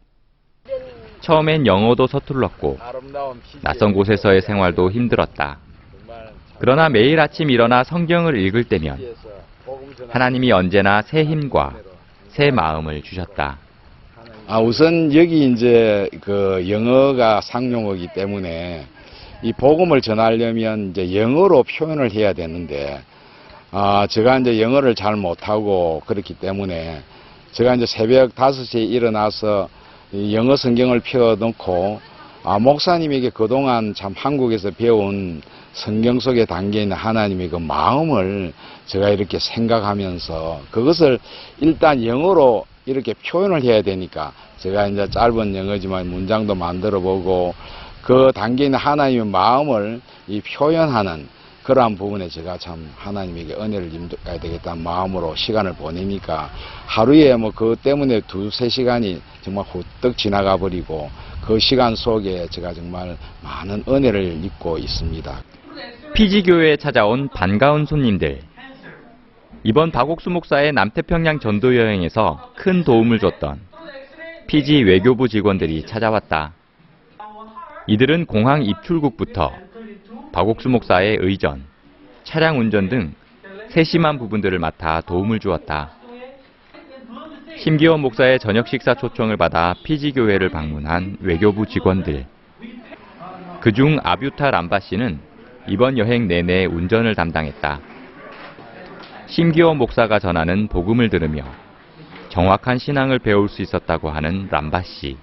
처음엔 영어도 서툴렀고 낯선 곳에서의 생활도 힘들었다. 그러나 매일 아침 일어나 성경을 읽을 때면 하나님이 언제나 새 힘과 새 마음을 주셨다. 우선 여기 이제 그 영어가 상용어이기 때문에 이 복음을 전하려면 이제 영어로 표현을 해야 되는데 제가 이제 영어를 잘 못하고 그렇기 때문에 제가 이제 새벽 5시에 일어나서 영어 성경을 펴놓고 목사님에게 그동안 참 한국에서 배운 성경 속에 담겨있는 하나님의 그 마음을 제가 이렇게 생각하면서 그것을 일단 영어로 이렇게 표현을 해야 되니까 제가 이제 짧은 영어지만 문장도 만들어 보고 그 담겨있는 하나님의 마음을 이 표현하는 그러한 부분에 제가 참 하나님에게 은혜를 입어야 되겠다는 마음으로 시간을 보내니까 하루에 뭐 그것 때문에 2-3시간이 정말 후떡 지나가 버리고 그 시간 속에 제가 정말 많은 은혜를 입고 있습니다. 피지교회에 찾아온 반가운 손님들. 이번 박옥수 목사의 남태평양 전도 여행에서 큰 도움을 줬던 피지 외교부 직원들이 찾아왔다. 이들은 공항 입출국부터 박옥수 목사의 의전, 차량 운전 등 세심한 부분들을 맡아 도움을 주었다. 심기원 목사의 저녁 식사 초청을 받아 피지교회를 방문한 외교부 직원들. 그중 아뷰타 람바 씨는 이번 여행 내내 운전을 담당했다. 심기원 목사가 전하는 복음을 들으며 정확한 신앙을 배울 수 있었다고 하는 람바 씨.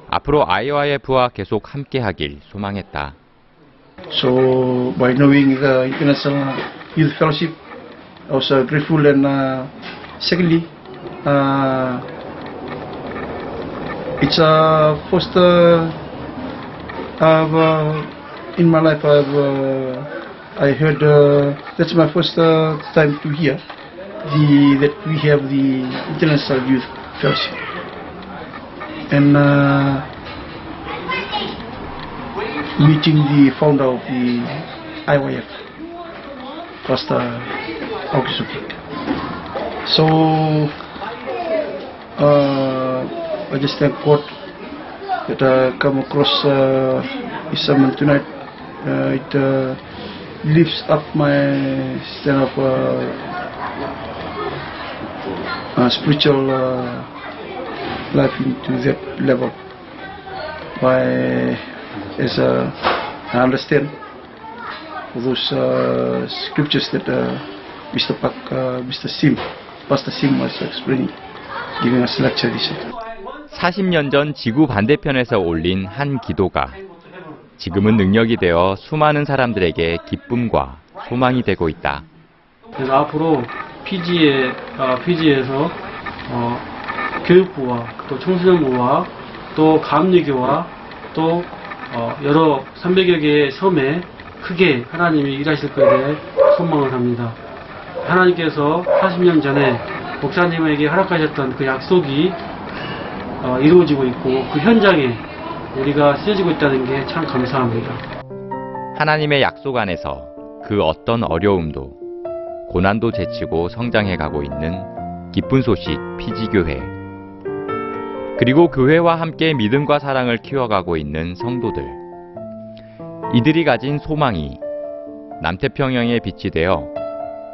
앞으로 IYF와 계속 함께하길 소망했다. So by knowing the International Youth Fellowship, I was grateful, and secondly, it's first in my life I heard that's my first time to hear that we have the International Youth Fellowship, and meeting the founder of the IYF, Pastor Augusto. So I just thank God that I come across His sermon tonight. It lifts up my stand of spiritual life into that level. As I understand those scriptures that Pastor Sim was explaining, giving us lecture this. 40년 전 지구 반대편에서 올린 한 기도가 지금은 능력이 되어 수많은 사람들에게 기쁨과 소망이 되고 있다. 그래서 앞으로 피지에서 교육부와 또 청소년부와 또 감리교와 또 여러 300여 개의 섬에 크게 하나님이 일하실 것에 대해 소망을 합니다. 하나님께서 40년 전에 목사님에게 허락하셨던 그 약속이 이루어지고 있고 그 현장에 우리가 쓰여지고 있다는 게 참 감사합니다. 하나님의 약속 안에서 그 어떤 어려움도 고난도 제치고 성장해가고 있는 기쁜 소식 피지교회. 그리고 교회와 함께 믿음과 사랑을 키워가고 있는 성도들. 이들이 가진 소망이 남태평양의 빛이 되어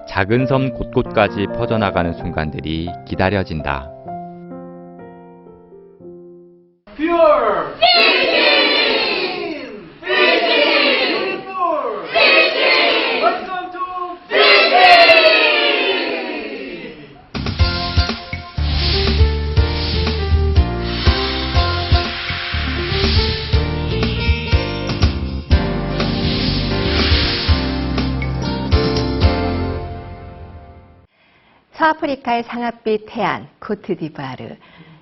작은 섬 곳곳까지 퍼져나가는 순간들이 기다려진다. Pure! Welcome to 서아프리카의 상아빛 해안 코트디부아르.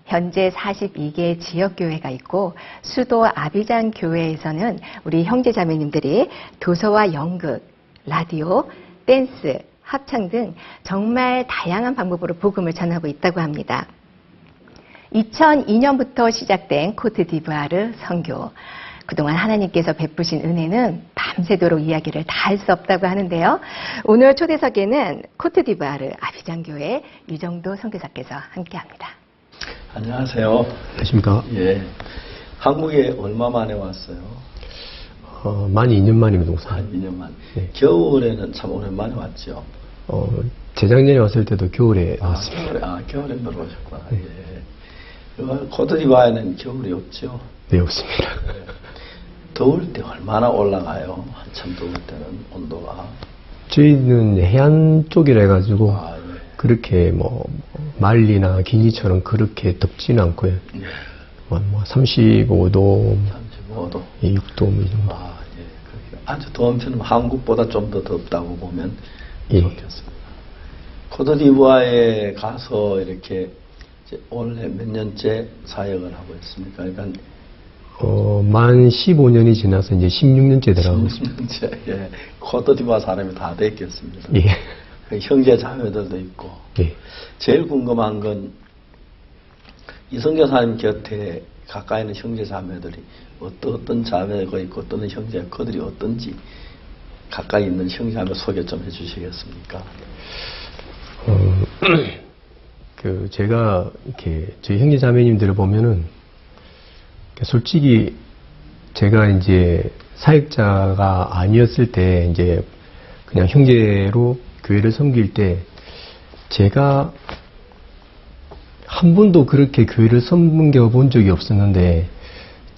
현재 42개의 지역교회가 있고 수도 아비장 교회에서는 우리 형제자매님들이 도서와 연극, 라디오, 댄스, 합창 등 정말 다양한 방법으로 복음을 전하고 있다고 합니다. 2002년부터 시작된 코트디부아르 선교. 그동안 하나님께서 베푸신 은혜는 밤새도록 이야기를 다 할 수 없다고 하는데요. 오늘 초대석에는 코트디부아르 아비장교회 유정도 선교사께서 함께합니다. 안녕하세요. 안녕하십니까? 예. 한국에 얼마 만에 왔어요? 만 2년 만입니다, 목사. 2년 만. 네. 겨울에는 참 오랜만에 왔죠. 재작년에 왔을 때도 겨울에 왔습니다. 겨울에 들어오셨구나. 네. 예. 코트디부아르는 겨울이 없죠? 네, 없습니다. 더울 때 얼마나 올라가요? 한참 더울 때는 온도가. 저희는 해안 쪽이라 해가지고 예. 그렇게 뭐 말리나 기니처럼 그렇게 덥지는 않고요. 예. 뭐 35도, 35도, 6도 뭐 이 정도. 예. 아주 더운 편은 한국보다 좀 더 덥다고 보면 좋겠습니다. 코트디부아르에 가서 이렇게 올해 몇 년째 사역을 하고 있습니까? 그러니까 만 15년이 지나서 이제 16년째 들어가고 있습니다. 16년째, 예. 코트디부아르 사람이 다 됐겠습니다. 예. 형제 자매들도 있고. 예. 제일 궁금한 건 이성교 사님 곁에 가까이 있는 형제 자매들이 어떤 자매가 있고 어떤 형제, 그들이 어떤지 가까이 있는 형제 자매 소개 좀 해주시겠습니까? 제가 이렇게 저희 형제 자매님들을 보면은 솔직히 제가 이제 사역자가 아니었을 때 이제 그냥 형제로 교회를 섬길 때 제가 한 번도 그렇게 교회를 섬겨 본 적이 없었는데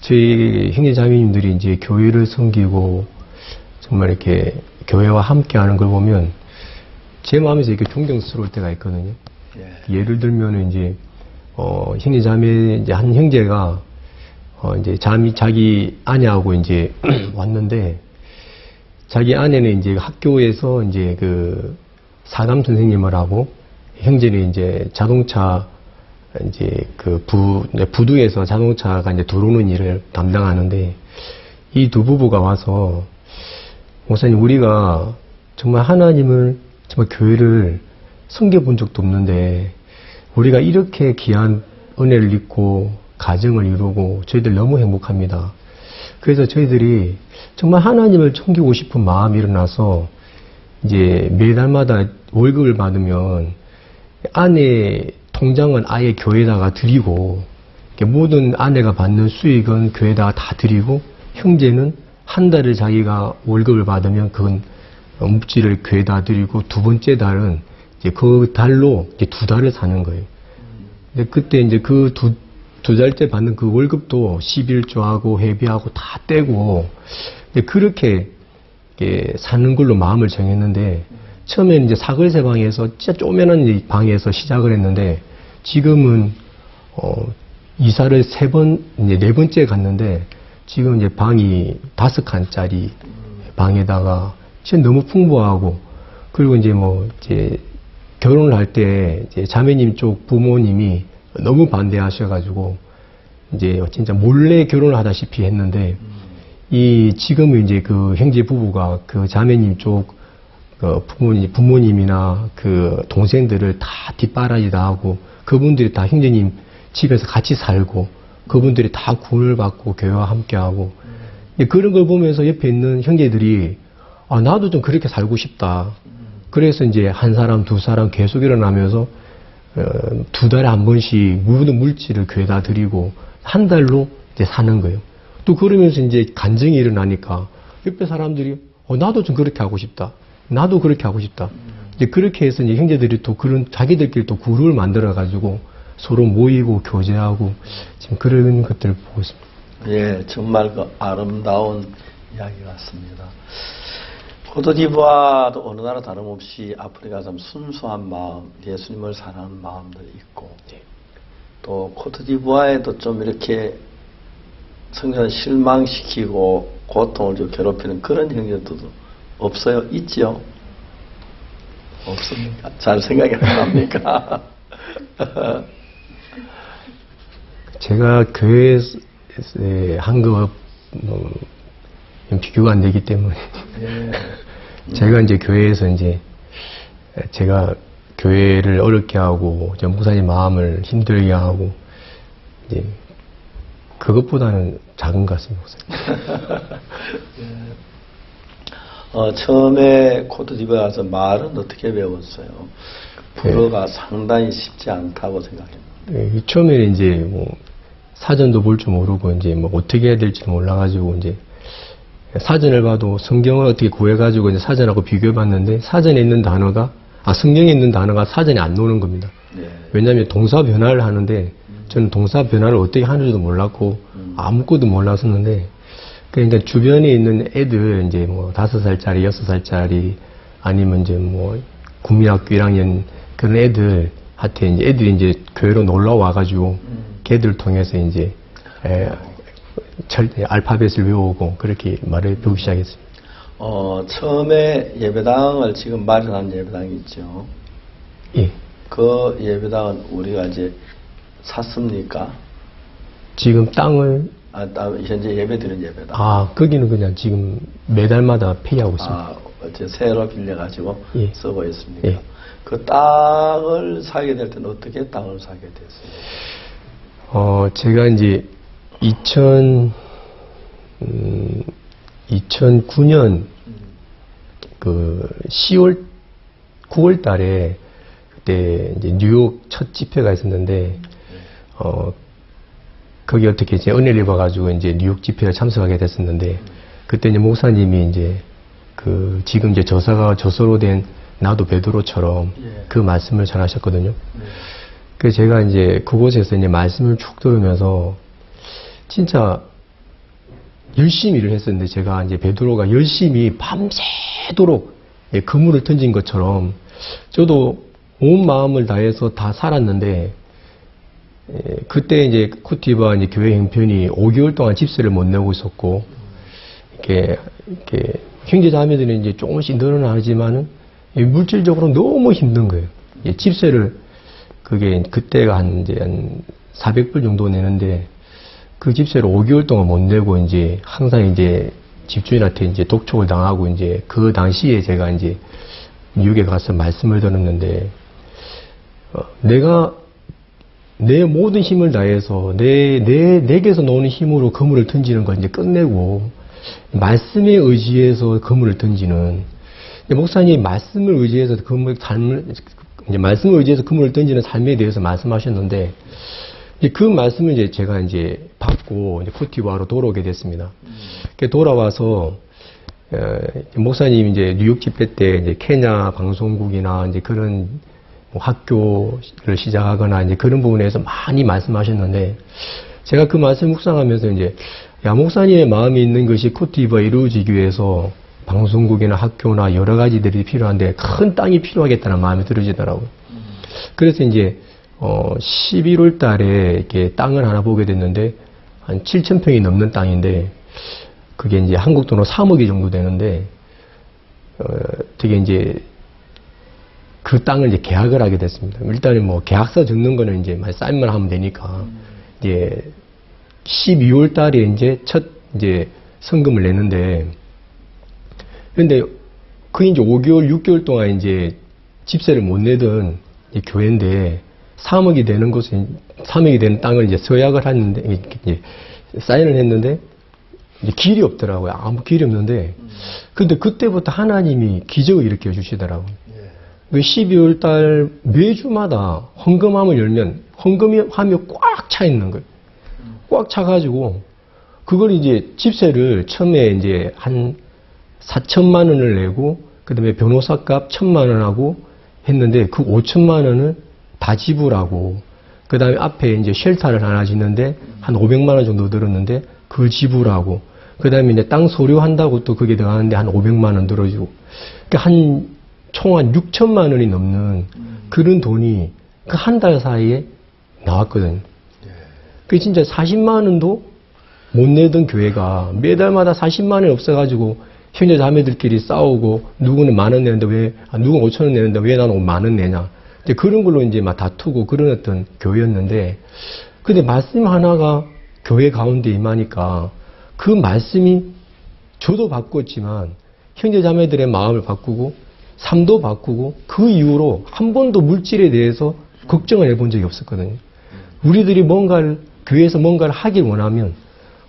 저희 형제 자매님들이 이제 교회를 섬기고 정말 이렇게 교회와 함께 하는 걸 보면 제 마음에서 이렇게 존경스러울 때가 있거든요. 예를 들면 이제 형제 자매 이제 한 형제가 이제 자기 아내하고 이제 왔는데 자기 아내는 이제 학교에서 이제 그 사감 선생님을 하고 형제는 이제 자동차 이제 그 부두에서 자동차가 이제 들어오는 일을 담당하는데 이 두 부부가 와서 목사님 우리가 정말 하나님을 정말 교회를 섬겨본 적도 없는데 우리가 이렇게 귀한 은혜를 입고 가정을 이루고 저희들 너무 행복합니다. 그래서 저희들이 정말 하나님을 섬기고 싶은 마음이 일어나서 이제 매달마다 월급을 받으면 아내 통장은 아예 교회에다가 드리고 모든 아내가 받는 수익은 교회에다가 다 드리고 형제는 한 달에 자기가 월급을 받으면 그건 묵지를 교회에다 드리고 두 번째 달은 이제 그 달로 이제 2달을 사는 거예요. 근데 그때 이제 그 두 달째 받는 그 월급도 11조하고 회비하고 다 떼고 그렇게 사는 걸로 마음을 정했는데 처음에는 이제 사글세 방에서 진짜 쪼매난 방에서 시작을 했는데 지금은 이사를 4번째 갔는데 지금 이제 방이 5칸짜리 방에다가 진짜 너무 풍부하고 그리고 이제 결혼을 할 때 이제 자매님 쪽 부모님이 너무 반대하셔가지고 이제 진짜 몰래 결혼을 하다시피 했는데 지금은 이제 그 형제 부부가 그 자매님 쪽 부모님이나 그 동생들을 다 뒷바라지다 하고 그분들이 다 형제님 집에서 같이 살고 그분들이 다 구원을 받고 교회와 함께하고 그런 걸 보면서 옆에 있는 형제들이 나도 좀 그렇게 살고 싶다. 그래서 이제 한 사람, 두 사람 계속 일어나면서 2달에 한 번씩 모든 물질을 교회다 드리고 한 달로 이제 사는 거예요. 또 그러면서 이제 간증이 일어나니까 옆에 사람들이 나도 좀 그렇게 하고 싶다. 나도 그렇게 하고 싶다. 이제 그렇게 해서 이제 형제들이 또 그런 자기들끼리 또 그룹을 만들어 가지고 서로 모이고 교제하고 지금 그런 것들을 보고 있습니다. 예, 정말 그 아름다운 이야기 같습니다. 코트디부아도 어느 나라 다름없이 아프리카 참 순수한 마음, 예수님을 사랑하는 마음들이 있고, 또 코트디부아에도 좀 이렇게 성전을 실망시키고 고통을 좀 괴롭히는 그런 형제들도 없어요? 있지요? 없습니까? 잘 생각이 안 납니까? 제가 교회에서 한 거 비교가 안 되기 때문에 제가 이제 교회에서 이제 제가 교회를 어렵게 하고 목사님 마음을 힘들게 하고 이제 그것보다는 작은 것 같습니다, 목사님. 처음에 코트디부아에 가서 말은 어떻게 배웠어요? 불어가 상당히 쉽지 않다고 생각했는데. 처음에는 이제 뭐 사전도 볼 줄 모르고 이제 뭐 어떻게 해야 될지 몰라가지고 이제 사전을 봐도 성경을 어떻게 구해가지고 이제 사전하고 비교해봤는데 사전에 있는 단어가 성경에 있는 단어가 사전에 안 나오는 겁니다. 네. 왜냐하면 동사 변화를 하는데 저는 동사 변화를 어떻게 하는지도 몰랐고 아무것도 몰랐었는데 그러니까 주변에 있는 애들 이제 뭐 5살짜리, 6살짜리 아니면 이제 뭐 국민학교 1학년 그런 애들한테 이제 애들이 이제 교회로 놀러 와가지고 걔들 통해서 이제 알파벳을 외우고 그렇게 말을 배우기 시작했습니다. 처음에 예배당을 지금 마련한 예배당이 있죠. 예. 그 예배당은 우리가 이제 샀습니까? 지금 땅을 현재 예배드리는 예배당. 거기는 그냥 지금 매달마다 폐기하고 있습니다. 어째 새로 빌려가지고 예. 쓰고 있습니까? 예. 그 땅을 사게 될 때는 어떻게 땅을 사게 됐어요? 제가 이제 2009년 그 9월 달에 그때 이제 뉴욕 첫 집회가 있었는데, 거기 어떻게 이제 은혜를 입어가지고 이제 뉴욕 집회에 참석하게 됐었는데, 그때 이제 목사님이 이제 지금 이제 저서로 된 나도 베드로처럼 그 말씀을 전하셨거든요. 그래서 제가 이제 그곳에서 이제 말씀을 쭉 들으면서 진짜 열심히 일을 했었는데 제가 이제 베드로가 열심히 밤새도록 그물을 던진 것처럼 저도 온 마음을 다해서 다 살았는데 그때 이제 코트디부아 이제 교회 형편이 5개월 동안 집세를 못 내고 있었고 이렇게 형제 자매들이 이제 조금씩 늘어나지만은 물질적으로 너무 힘든 거예요. 집세를 그때가 한 400불 정도 내는데 그 집세를 5개월 동안 못 내고 이제 항상 이제 집주인한테 이제 독촉을 당하고 이제 그 당시에 제가 이제 미국에 가서 말씀을 들었는데 내가 내 모든 힘을 다해서 내게서 나오는 힘으로 그물을 던지는 걸 이제 끝내고 말씀에 의지해서 그물을 던지는 목사님이 말씀을 의지해서 말씀을 의지해서 그물을 던지는 삶에 대해서 말씀하셨는데 그 말씀을 이제 제가 이제 받고 이제 코트디부아로 돌아오게 됐습니다. 돌아와서 목사님 이제 뉴욕 집회 때 이제 케냐 방송국이나 이제 그런 학교를 시작하거나 이제 그런 부분에서 많이 말씀하셨는데 제가 그 말씀 묵상하면서 이제 목사님의 마음이 있는 것이 코트디부아에 이루어지기 위해서 방송국이나 학교나 여러 가지들이 필요한데 큰 땅이 필요하겠다는 마음이 들어지더라고요. 그래서 이제 11월 달에 이렇게 땅을 하나 보게 됐는데 한 7,000평이 넘는 땅인데 그게 이제 한국 돈으로 3억이 정도 되는데 되게 이제 그 땅을 이제 계약을 하게 됐습니다. 일단은 뭐 계약서 적는 거는 이제 사인만 하면 되니까 이제 12월 달에 이제 첫 이제 성금을 내는데, 근데 그 이제 5개월, 6개월 동안 이제 집세를 못 내던 교회인데 3억이 되는 곳에 3억이 되는 땅을 이제 서약을 했는데 이제 사인을 했는데 이제 길이 없더라고요. 아무 길이 없는데, 근데 그때부터 하나님이 기적을 일으켜 주시더라고요. 그 12월 달 매주마다 헌금함을 열면 헌금함이 꽉 차 있는 거예요. 꽉 차가지고 그걸 이제 집세를 처음에 이제 한 4천만 원을 내고 그다음에 변호사값 1,000만 원하고 했는데 그 5천만 원은 다 지불하고 그다음에 앞에 이제 쉘터를 하나 짓는데 한 500만 원 정도 들었는데 그걸 지불하고 그다음에 이제 땅 소유한다고 또 그게 들어가는데 한 500만 원 들어주고 그러니까 총 한 6천만 원이 넘는 그런 돈이 그 한 달 사이에 나왔거든요. 그 진짜 40만 원도 못 내던 교회가 매달마다 40만 원이 없어가지고 형제 자매들끼리 싸우고 누구는 10,000원 내는데 누구는 5,000원 내는데 왜 나는 10,000원 내냐. 이제 그런 걸로 이제 막 다투고 그런 어떤 교회였는데, 근데 말씀 하나가 교회 가운데 임하니까 그 말씀이 저도 바꿨지만 형제 자매들의 마음을 바꾸고 삶도 바꾸고 그 이후로 한 번도 물질에 대해서 걱정을 해본 적이 없었거든요. 우리들이 교회에서 뭔가를 하길 원하면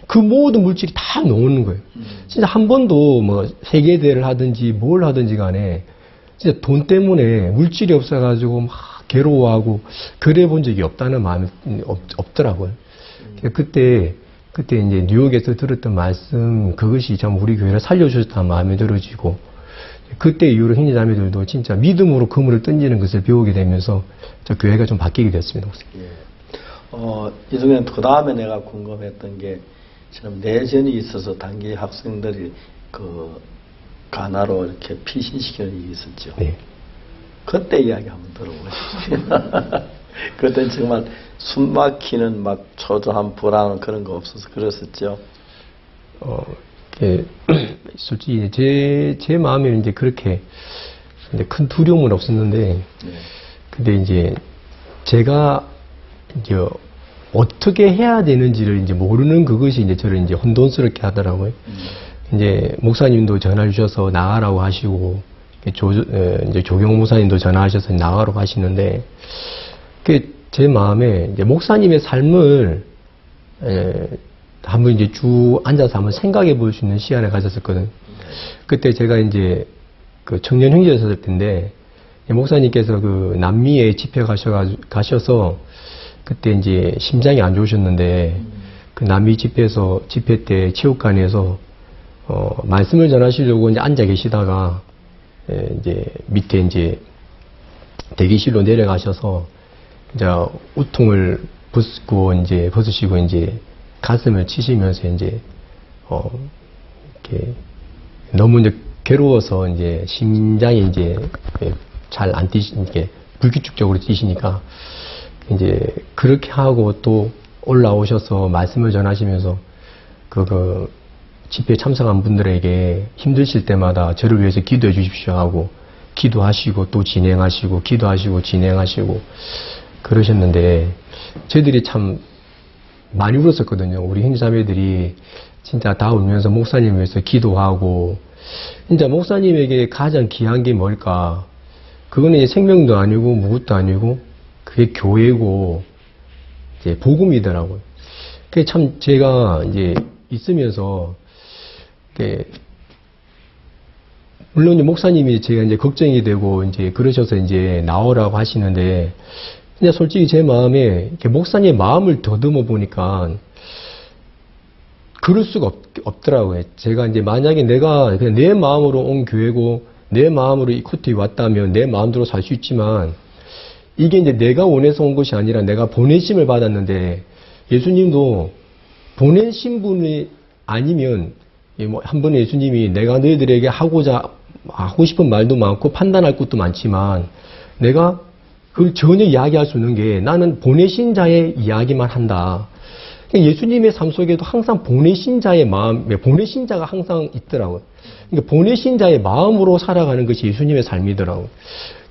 그 모든 물질이 다 나오는 거예요. 진짜 한 번도 뭐 세계대회를 하든지 뭘 하든지 간에 진짜 돈 때문에 물질이 없어가지고 막 괴로워하고 그래 본 적이 없다는 마음이 없더라고요. 그때 이제 뉴욕에서 들었던 말씀, 그것이 참 우리 교회를 살려주셨다는 마음이 들어지고, 그때 이후로 형제자매들도 진짜 믿음으로 그물을 던지는 것을 배우게 되면서 저 교회가 좀 바뀌게 됐습니다. 이승현, 그 다음에 내가 궁금했던 게, 지금 내전이 있어서 단기 학생들이 그 가나로 이렇게 피신시키는 일이 있었죠. 네. 그때 이야기 한번 들어보고 싶어요. 그때는 정말 숨 막히는 막 초조한 불안한 그런 거 없어서 그랬었죠. 솔직히 제 마음에는 이제 그렇게 큰 두려움은 없었는데, 근데 이제 제가 이제 어떻게 해야 되는지를 이제 모르는 그것이 이제 저를 이제 혼돈스럽게 하더라고요. 이제 목사님도 전화 주셔서 나가라고 하시고, 이제 조경 목사님도 전화하셔서 나가라고 하시는데, 제 마음에 이제 목사님의 삶을 한번 이제 쭉 앉아서 한번 생각해 볼 수 있는 시간을 가졌었거든. 그때 제가 이제 그 청년 형제였을 때인데, 목사님께서 그 남미에 집회 가셔서 그때 이제 심장이 안 좋으셨는데, 그 남미 집회 때 체육관에서 말씀을 전하시려고 이제 앉아 계시다가 이제 밑에 이제 대기실로 내려가셔서 이제 우통을 벗으시고 이제 가슴을 치시면서 이제 이렇게 너무 이제 괴로워서 이제 심장이 이제 잘 안 이게 불규칙적으로 뛰시니까 이제 그렇게 하고 또 올라오셔서 말씀을 전하시면서 그 집회에 참석한 분들에게 힘드실 때마다 저를 위해서 기도해 주십시오 하고 기도하시고 또 진행하시고 기도하시고 진행하시고 그러셨는데, 저희들이 참 많이 울었었거든요. 우리 형제자매들이 진짜 다 울면서 목사님 위해서 기도하고, 진짜 목사님에게 가장 귀한 게 뭘까? 그거는 이제 생명도 아니고 무엇도 아니고 그게 교회고 이제 복음이더라고요. 그게 참 제가 이제 있으면서 물론 이제 목사님이 제가 이제 걱정이 되고 이제 그러셔서 이제 나오라고 하시는데, 그냥 솔직히 제 마음에 목사님의 마음을 더듬어 보니까 그럴 수가 없더라고요. 제가 이제 만약에 내가 그냥 내 마음으로 온 교회고 내 마음으로 이 코트에 왔다면 내 마음대로 살 수 있지만, 이게 이제 내가 원해서 온 것이 아니라 내가 보내심을 받았는데, 예수님도 보내신 분이 아니면 한 번에 예수님이 내가 너희들에게 하고 싶은 말도 많고 판단할 것도 많지만 내가 그걸 전혀 이야기할 수 없는 게, 나는 보내신 자의 이야기만 한다. 예수님의 삶 속에도 항상 보내신 자의 마음, 보내신 자가 항상 있더라고요. 그러니까 보내신 자의 마음으로 살아가는 것이 예수님의 삶이더라고.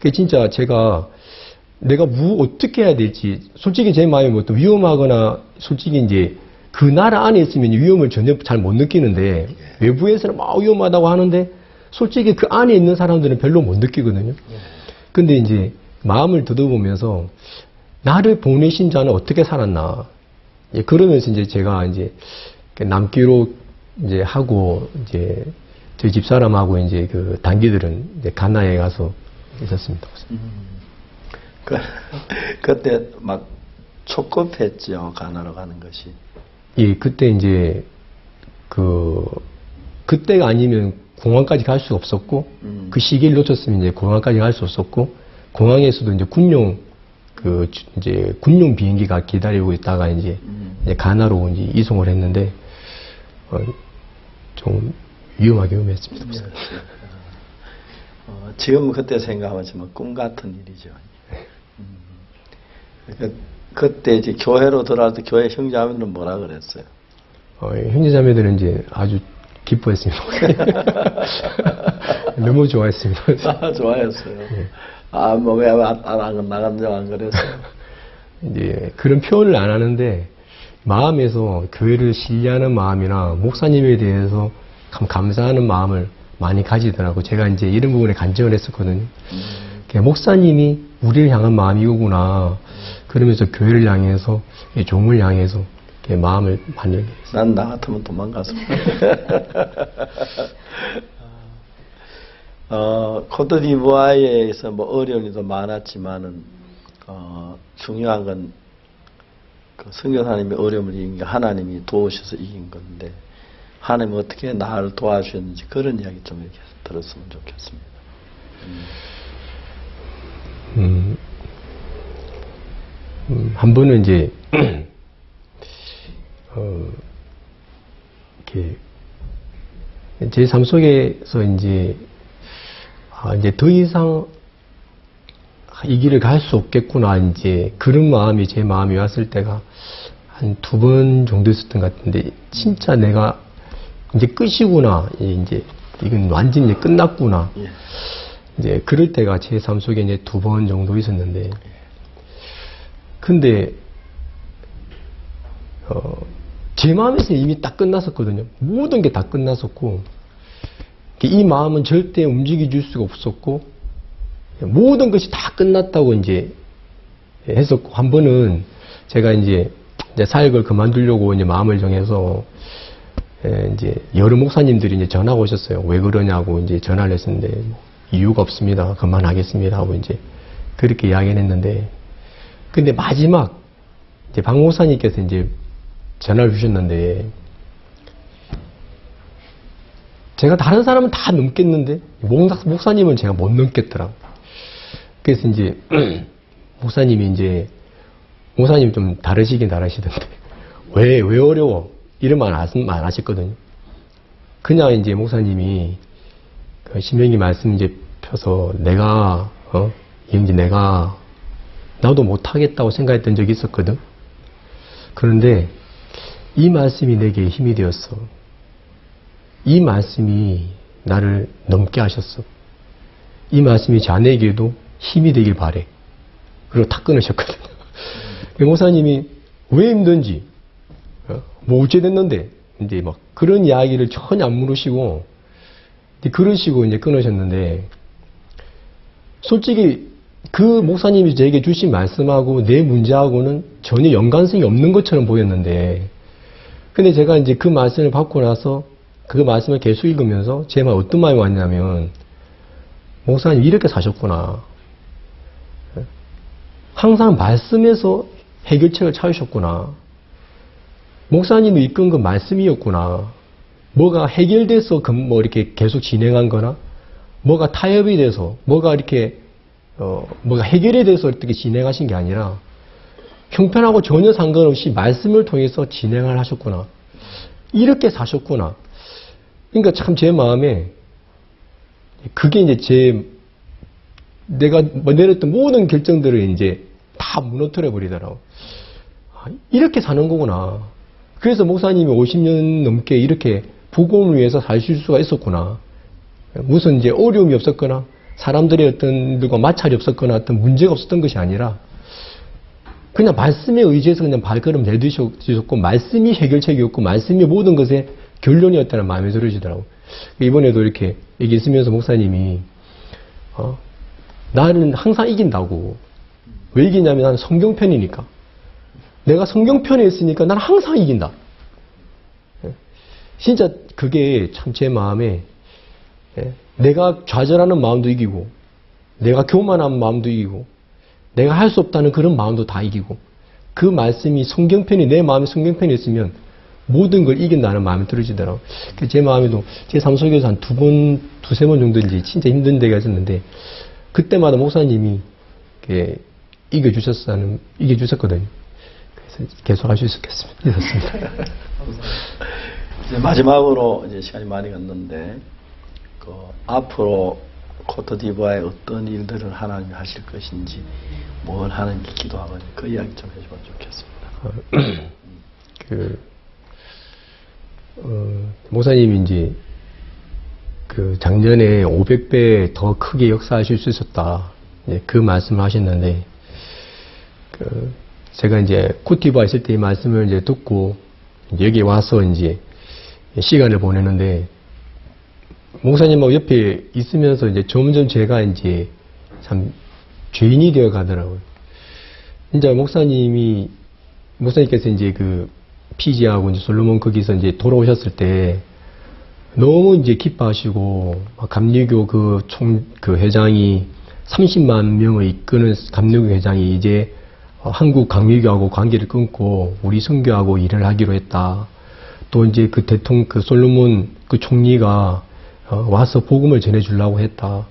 그 진짜 제가 내가 어떻게 해야 될지, 솔직히 제 마음이 뭐 또 위험하거나, 솔직히 이제 그 나라 안에 있으면 위험을 전혀 잘 못 느끼는데, 외부에서는 막 위험하다고 하는데, 솔직히 그 안에 있는 사람들은 별로 못 느끼거든요. 근데 이제 마음을 더듬으면서, 나를 보내신 자는 어떻게 살았나. 그러면서 이제 제가 이제 남기로 이제 하고, 이제 저희 집사람하고 이제 그 단기들은 이제 가나에 가서 있었습니다. 그때 막 촉급했죠, 가나로 가는 것이. 예, 그때 이제 그때가 아니면 공항까지 갈 수 없었고, 그 시기를 놓쳤으면 이제 공항까지 갈 수 없었고, 공항에서도 이제 군용 비행기가 기다리고 있다가 이제 가나로 이제 이송을 했는데, 좀 위험했습니다. 지금 그때 생각하면 정말 꿈 같은 일이죠. 그때 이제 교회로 들어갈 때 교회 형제자매들은 뭐라 그랬어요? 형제자매들은 이제 아주 기뻐했습니다. 너무 좋아했습니다. 좋아했어요. 네. 뭐 왜 안 그랬어요? 이제 그런 표현을 안 하는데 마음에서 교회를 신뢰하는 마음이나 목사님에 대해서 참 감사하는 마음을 많이 가지더라고. 제가 이제 이런 부분에 간증을 했었거든요. 목사님이 우리를 향한 마음이 이거구나. 그러면서 교회를 향해서, 종을 향해서 마음을 만들게 했어요. 난 나 같으면 도망갔어. 코트디부아르에서 뭐 어려움이 더 많았지만은, 중요한 건, 그 선교사님이 어려움을 이긴 게 하나님이 도우셔서 이긴 건데, 하나님이 어떻게 나를 도와주셨는지 그런 이야기 좀 이렇게 들었으면 좋겠습니다. 한 번은 이제, 이렇게, 제 삶 속에서 이제 더 이상 이 길을 갈 수 없겠구나, 이제 그런 마음이 제 마음이 왔을 때가 한 2번 정도 있었던 것 같은데, 진짜 내가 이제 끝이구나, 이제 이건 완전히 이제 끝났구나. 이제 그럴 때가 제 삶 속에 이제 2번 정도 있었는데, 근데 제 마음에서 이미 딱 끝났었거든요. 모든 게 다 끝났었고, 이 마음은 절대 움직여 수가 없었고, 모든 것이 다 끝났다고 이제 했었고, 한 번은 제가 이제 사역을 그만두려고 이제 마음을 정해서 이제 여러 목사님들이 이제 전화가 오셨어요. 왜 그러냐고 이제 전화를 했었는데, 이유가 없습니다. 그만하겠습니다. 하고 이제 그렇게 이야기를 했는데, 근데 마지막 이제 박 목사님께서 이제 전화를 주셨는데, 제가 다른 사람은 다 넘겠는데 목사님은 제가 못 넘겠더라고. 그래서 이제 목사님이 좀 다르시긴 다르시던데, 왜 어려워? 이런 말 안 하셨거든요. 그냥 이제 목사님이 그 신명기 말씀 이제 펴서 내가 나도 못하겠다고 생각했던 적이 있었거든. 그런데 이 말씀이 내게 힘이 되었어. 이 말씀이 나를 넘게 하셨어. 이 말씀이 자네에게도 힘이 되길 바래. 그리고 탁 끊으셨거든요. 목사님이 왜 힘든지, 뭐 어째 됐는데, 이제 막 그런 이야기를 전혀 안 물으시고, 그러시고 이제 끊으셨는데, 솔직히 그 목사님이 저에게 주신 말씀하고 내 문제하고는 전혀 연관성이 없는 것처럼 보였는데, 근데 제가 이제 그 말씀을 받고 나서 그 말씀을 계속 읽으면서 제 마음에 어떤 마음이 왔냐면, 목사님 이렇게 사셨구나. 항상 말씀에서 해결책을 찾으셨구나. 목사님이 이끈 그 말씀이었구나. 뭐가 해결돼서 뭐 이렇게 계속 진행한 거나, 뭐가 타협이 돼서, 뭐가 이렇게, 뭐가 해결이 돼서 어떻게 진행하신 게 아니라, 형편하고 전혀 상관없이 말씀을 통해서 진행을 하셨구나. 이렇게 사셨구나. 그러니까 참 제 마음에, 그게 이제 내가 내렸던 모든 결정들을 이제 다 무너뜨려 버리더라고. 이렇게 사는 거구나. 그래서 목사님이 50년 넘게 이렇게 복음을 위해서 사실 수가 있었구나. 무슨 이제 어려움이 없었거나 사람들의 어떤 누가 마찰이 없었거나 어떤 문제가 없었던 것이 아니라 그냥 말씀에 의지해서 그냥 발걸음 내두셨고 말씀이 해결책이었고 말씀이 모든 것의 결론이었다는 마음이 들어지더라고요. 이번에도 이렇게 얘기 있으면서 목사님이 나는 항상 이긴다고. 왜 이기냐면 나는 성경편이니까. 내가 성경편에 있으니까 나는 항상 이긴다. 진짜 그게 참 제 마음에 내가 좌절하는 마음도 이기고 내가 교만한 마음도 이기고 내가 할 수 없다는 그런 마음도 다 이기고 그 말씀이 성경편이 내 마음에 성경편에 있으면 모든 걸 이긴다는 마음이 들어지더라고요. 제 마음에도 제 삶 속에서 한 두세 번 정도 이제 진짜 힘든 데가 있었는데 그때마다 목사님이 이겨주셨거든요. 그래서 계속 할 수 있었습니다. 이제 마지막으로 이제 시간이 많이 갔는데 앞으로 코트디부아에 어떤 일들을 하나님이 하실 것인지 뭘 하는지 기도하고 그 이야기 좀 해주면 좋겠습니다. 목사님이 이제 작년에 500배 더 크게 역사하실 수 있었다. 그 말씀을 하셨는데 제가 이제 코트디부아에 있을 때 이 말씀을 이제 듣고 여기 와서 이제 시간을 보내는데 목사님하고 옆에 있으면서 이제 점점 제가 이제 참 죄인이 되어 가더라고요. 진짜 목사님께서 이제 피지하고 이제 솔로몬 거기서 이제 돌아오셨을 때 너무 이제 기뻐하시고 감리교 그 회장이 30만 명을 이끄는 감리교 회장이 이제 한국 감리교하고 관계를 끊고 우리 선교하고 일을 하기로 했다. 또 이제 솔로몬 그 총리가 와서 복음을 전해주려고 했다.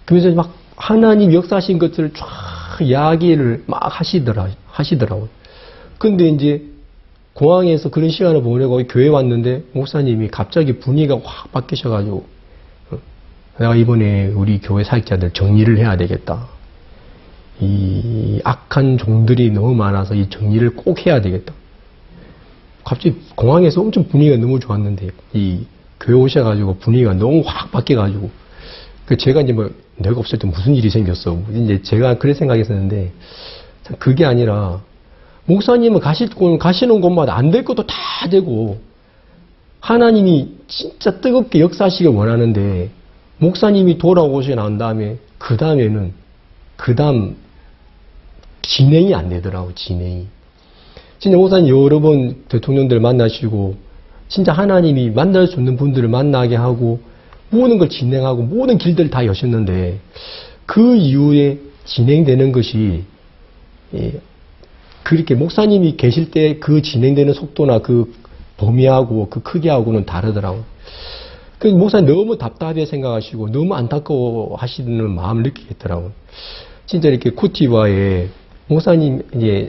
그러면서 막 하나님 역사하신 것들을 쫙 이야기를 막 하시더라고요. 근데 이제 공항에서 그런 시간을 보내고 교회 왔는데 목사님이 갑자기 분위기가 확 바뀌셔가지고 내가 이번에 우리 교회 사역자들 정리를 해야 되겠다. 이 악한 종들이 너무 많아서 이 정리를 꼭 해야 되겠다. 갑자기 공항에서 엄청 분위기가 너무 좋았는데 이 교회 오셔가지고 분위기가 너무 확 바뀌어가지고 제가 이제 내가 없을 때 무슨 일이 생겼어. 이제 제가 그런 생각했었는데 그게 아니라 목사님은 가시는 곳마다 안 될 것도 다 되고 하나님이 진짜 뜨겁게 역사하시길 원하는데 목사님이 돌아오시고 난 다음에 그 다음 진행이 안 되더라고. 진행이. 진짜 목사님 여러 번 대통령들 만나시고 진짜 하나님이 만날 수 있는 분들을 만나게 하고 모든 걸 진행하고 모든 길들을 다 여셨는데 그 이후에 진행되는 것이 그렇게 목사님이 계실 때 그 진행되는 속도나 그 범위하고 그 크기하고는 다르더라고요. 그 목사님 너무 답답해 생각하시고 너무 안타까워 하시는 마음을 느끼겠더라고요. 진짜 이렇게 코트디부아에 목사님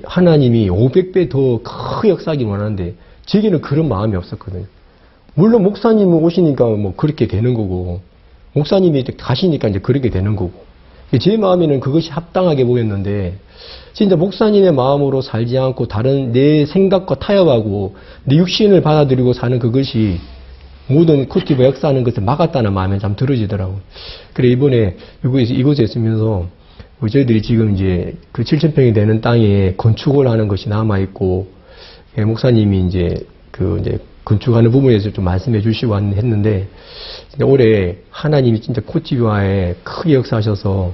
하나님이 500배 더 큰 역사하기 원하는데 제게는 그런 마음이 없었거든요. 물론 목사님 오시니까 그렇게 되는 거고 목사님이 가시니까 이제 그렇게 되는 거고 제 마음에는 그것이 합당하게 보였는데 진짜 목사님의 마음으로 살지 않고 다른 내 생각과 타협하고 내 육신을 받아들이고 사는 그것이 모든 코트디부아 역사하는 것을 막았다는 마음이 참 들어지더라고요. 그래 이번에 이곳에 있으면서 저희들이 지금 이제 7,000평이 되는 땅에 건축을 하는 것이 남아있고 목사님이 이제 건축하는 부분에서 좀 말씀해 주시고 했는데 올해 하나님이 진짜 코트디부아에 크게 역사하셔서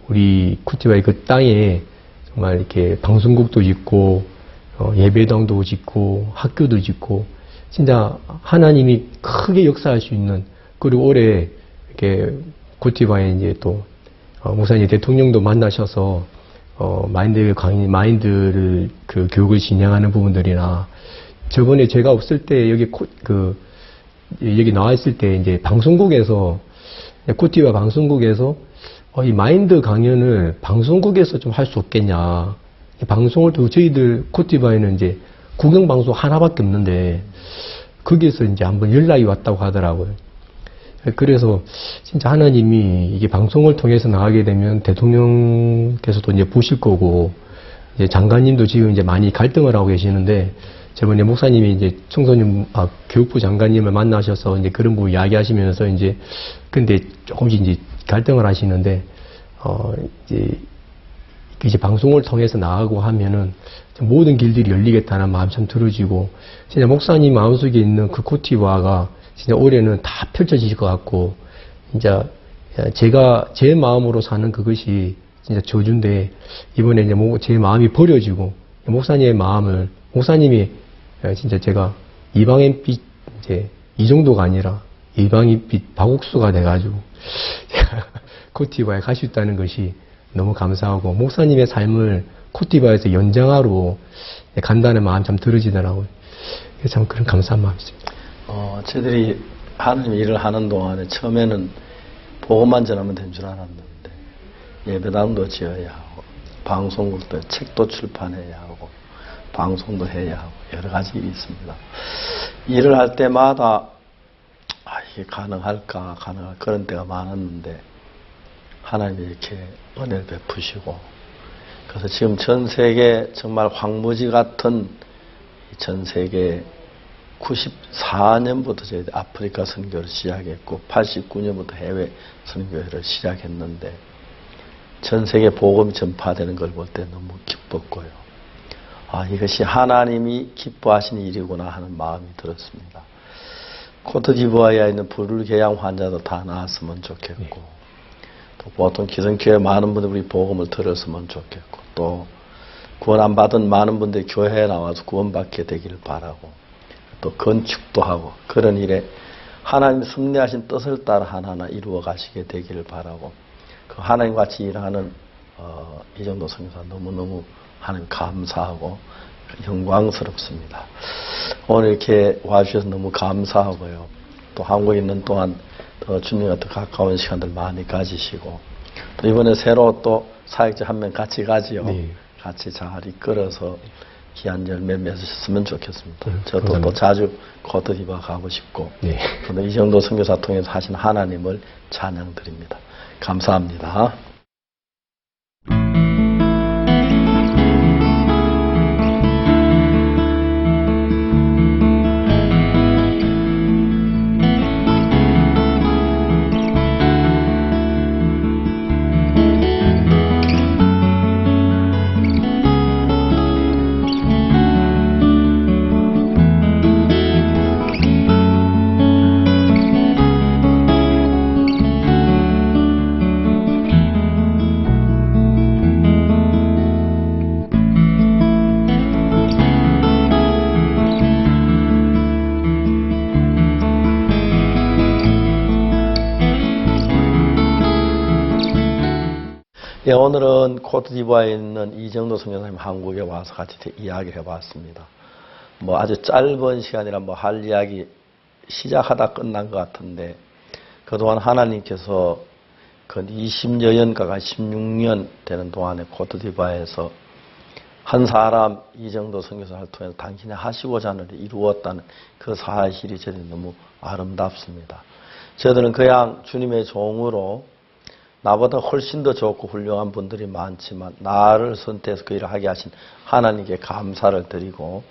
우리 코트디부아의 그 땅에 정말 이렇게 방송국도 짓고 예배당도 짓고 학교도 짓고 진짜 하나님이 크게 역사할 수 있는 그리고 올해 이렇게 코트디부아에 이제 또 목사님 대통령도 만나셔서 마인드를 교육을 진행하는 부분들이나 저번에 제가 없을 때 여기 나와 있을 때 이제 방송국에서 코트디부아 방송국에서 이 마인드 강연을 방송국에서 좀 할 수 없겠냐. 방송을 또 저희들 코트디부아에는 이제 국영방송 하나밖에 없는데 거기에서 이제 한번 연락이 왔다고 하더라고요. 그래서 진짜 하나님이 이게 방송을 통해서 나가게 되면 대통령께서도 이제 보실 거고 이제 장관님도 지금 이제 많이 갈등을 하고 계시는데 저번에 목사님이 이제 교육부 장관님을 만나셔서 이제 그런 부분 이야기하시면서 이제 근데 조금씩 이제 갈등을 하시는데 이제 방송을 통해서 나가고 하면은 모든 길들이 열리겠다는 마음 참 들어지고 진짜 목사님 마음속에 있는 그 코티바가 진짜 올해는 다 펼쳐질 것 같고 진짜 제가 제 마음으로 사는 그것이 진짜 저주인데 이번에 이제 제 마음이 버려지고 목사님의 마음을 목사님이 진짜 제가 이방인 빛 이제 이 정도가 아니라 이방인 빛 박옥수가 돼가지고 제가 코티바에 갈 수 있다는 것이 너무 감사하고 목사님의 삶을 코티바에서 연장하러 간다는 마음 참 들어지더라고요. 참 그런 감사한 마음이 있습니다. 저희들이 하나님 일을 하는 동안에 처음에는 복음만 전하면 된 줄 알았는데 예배당도 지어야 하고 방송국도 책도 출판해야 하고 방송도 해야 하고 여러 가지 일이 있습니다. 일을 할 때마다 이게 가능할까 그런 때가 많았는데 하나님이 이렇게 은혜를 베푸시고 그래서 지금 전 세계 정말 황무지 같은 전 세계 94년부터 저희 아프리카 선교를 시작했고 89년부터 해외 선교회를 시작했는데 전 세계 복음이 전파되는 걸 볼 때 너무 기뻤고요. 이것이 하나님이 기뻐하시는 일이구나 하는 마음이 들었습니다. 코트디부아르에 있는 불교양 환자도 다 나았으면 좋겠고 또 보통 기성교회 많은 분들이 우리 복음을 들었으면 좋겠고 또 구원 안 받은 많은 분들이 교회에 나와서 구원받게 되기를 바라고 또 건축도 하고 그런 일에 하나님 섭리하신 뜻을 따라 하나하나 이루어 가시게 되기를 바라고 그 하나님 같이 일하는 이정도 선교사 너무너무 하나님 감사하고 영광스럽습니다. 오늘 이렇게 와주셔서 너무 감사하고요. 또 한국에 있는 동안 더 주님과 더 가까운 시간들 많이 가지시고 또 이번에 새로 또 사역자 한 명 같이 가지요. 네. 같이 잘 이끌어서 귀한 열매 맺으셨으면 좋겠습니다. 저도 감사합니다. 또 자주 코트디부아 가고 싶고 네. 또 이 정도 선교사 통해서 하신 하나님을 찬양드립니다. 감사합니다. 예, 오늘은 코트디부아르에 있는 이정도 선교사님 한국에 와서 같이 이야기를 해봤습니다. 아주 짧은 시간이라 할 이야기 시작하다 끝난 것 같은데 그동안 하나님께서 그 20여 년 가까이 16년 되는 동안에 코트디부아르에서 한 사람 이정도 선교사를 통해서 당신이 하시고자 하는 일을 이루었다는 그 사실이 저는 너무 아름답습니다. 저들은 그냥 주님의 종으로 나보다 훨씬 더 좋고 훌륭한 분들이 많지만 나를 선택해서 그 일을 하게 하신 하나님께 감사를 드리고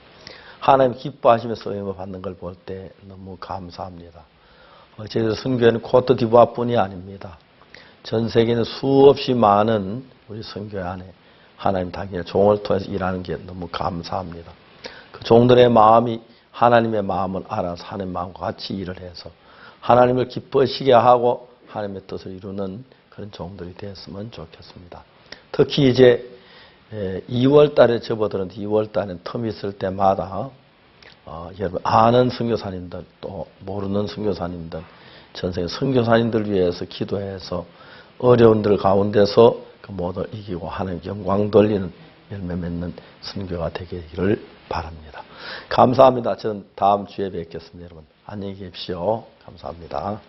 하나님 기뻐하시며 쓰임을 받는 걸 볼 때 너무 감사합니다. 저희 선교회는 코트디부아르뿐이 아닙니다. 전 세계는 수없이 많은 우리 선교회 안에 하나님 당신의 종을 통해서 일하는 게 너무 감사합니다. 그 종들의 마음이 하나님의 마음을 알아서 하나님의 마음과 같이 일을 해서 하나님을 기뻐하시게 하고 하나님의 뜻을 이루는 그런 종들이 되었으면 좋겠습니다. 특히 이제 2월 달에 접어드는 2월 달에 텀이 있을 때마다 여러분 아는 선교사님들 또 모르는 선교사님들 전 세계 선교사님들 위해서 기도해서 어려운 들 가운데서 그 모두 이기고 하나님 영광 돌리는 열매 맺는 선교가 되기를 바랍니다. 감사합니다. 저는 다음 주에 뵙겠습니다. 여러분 안녕히 계십시오. 감사합니다.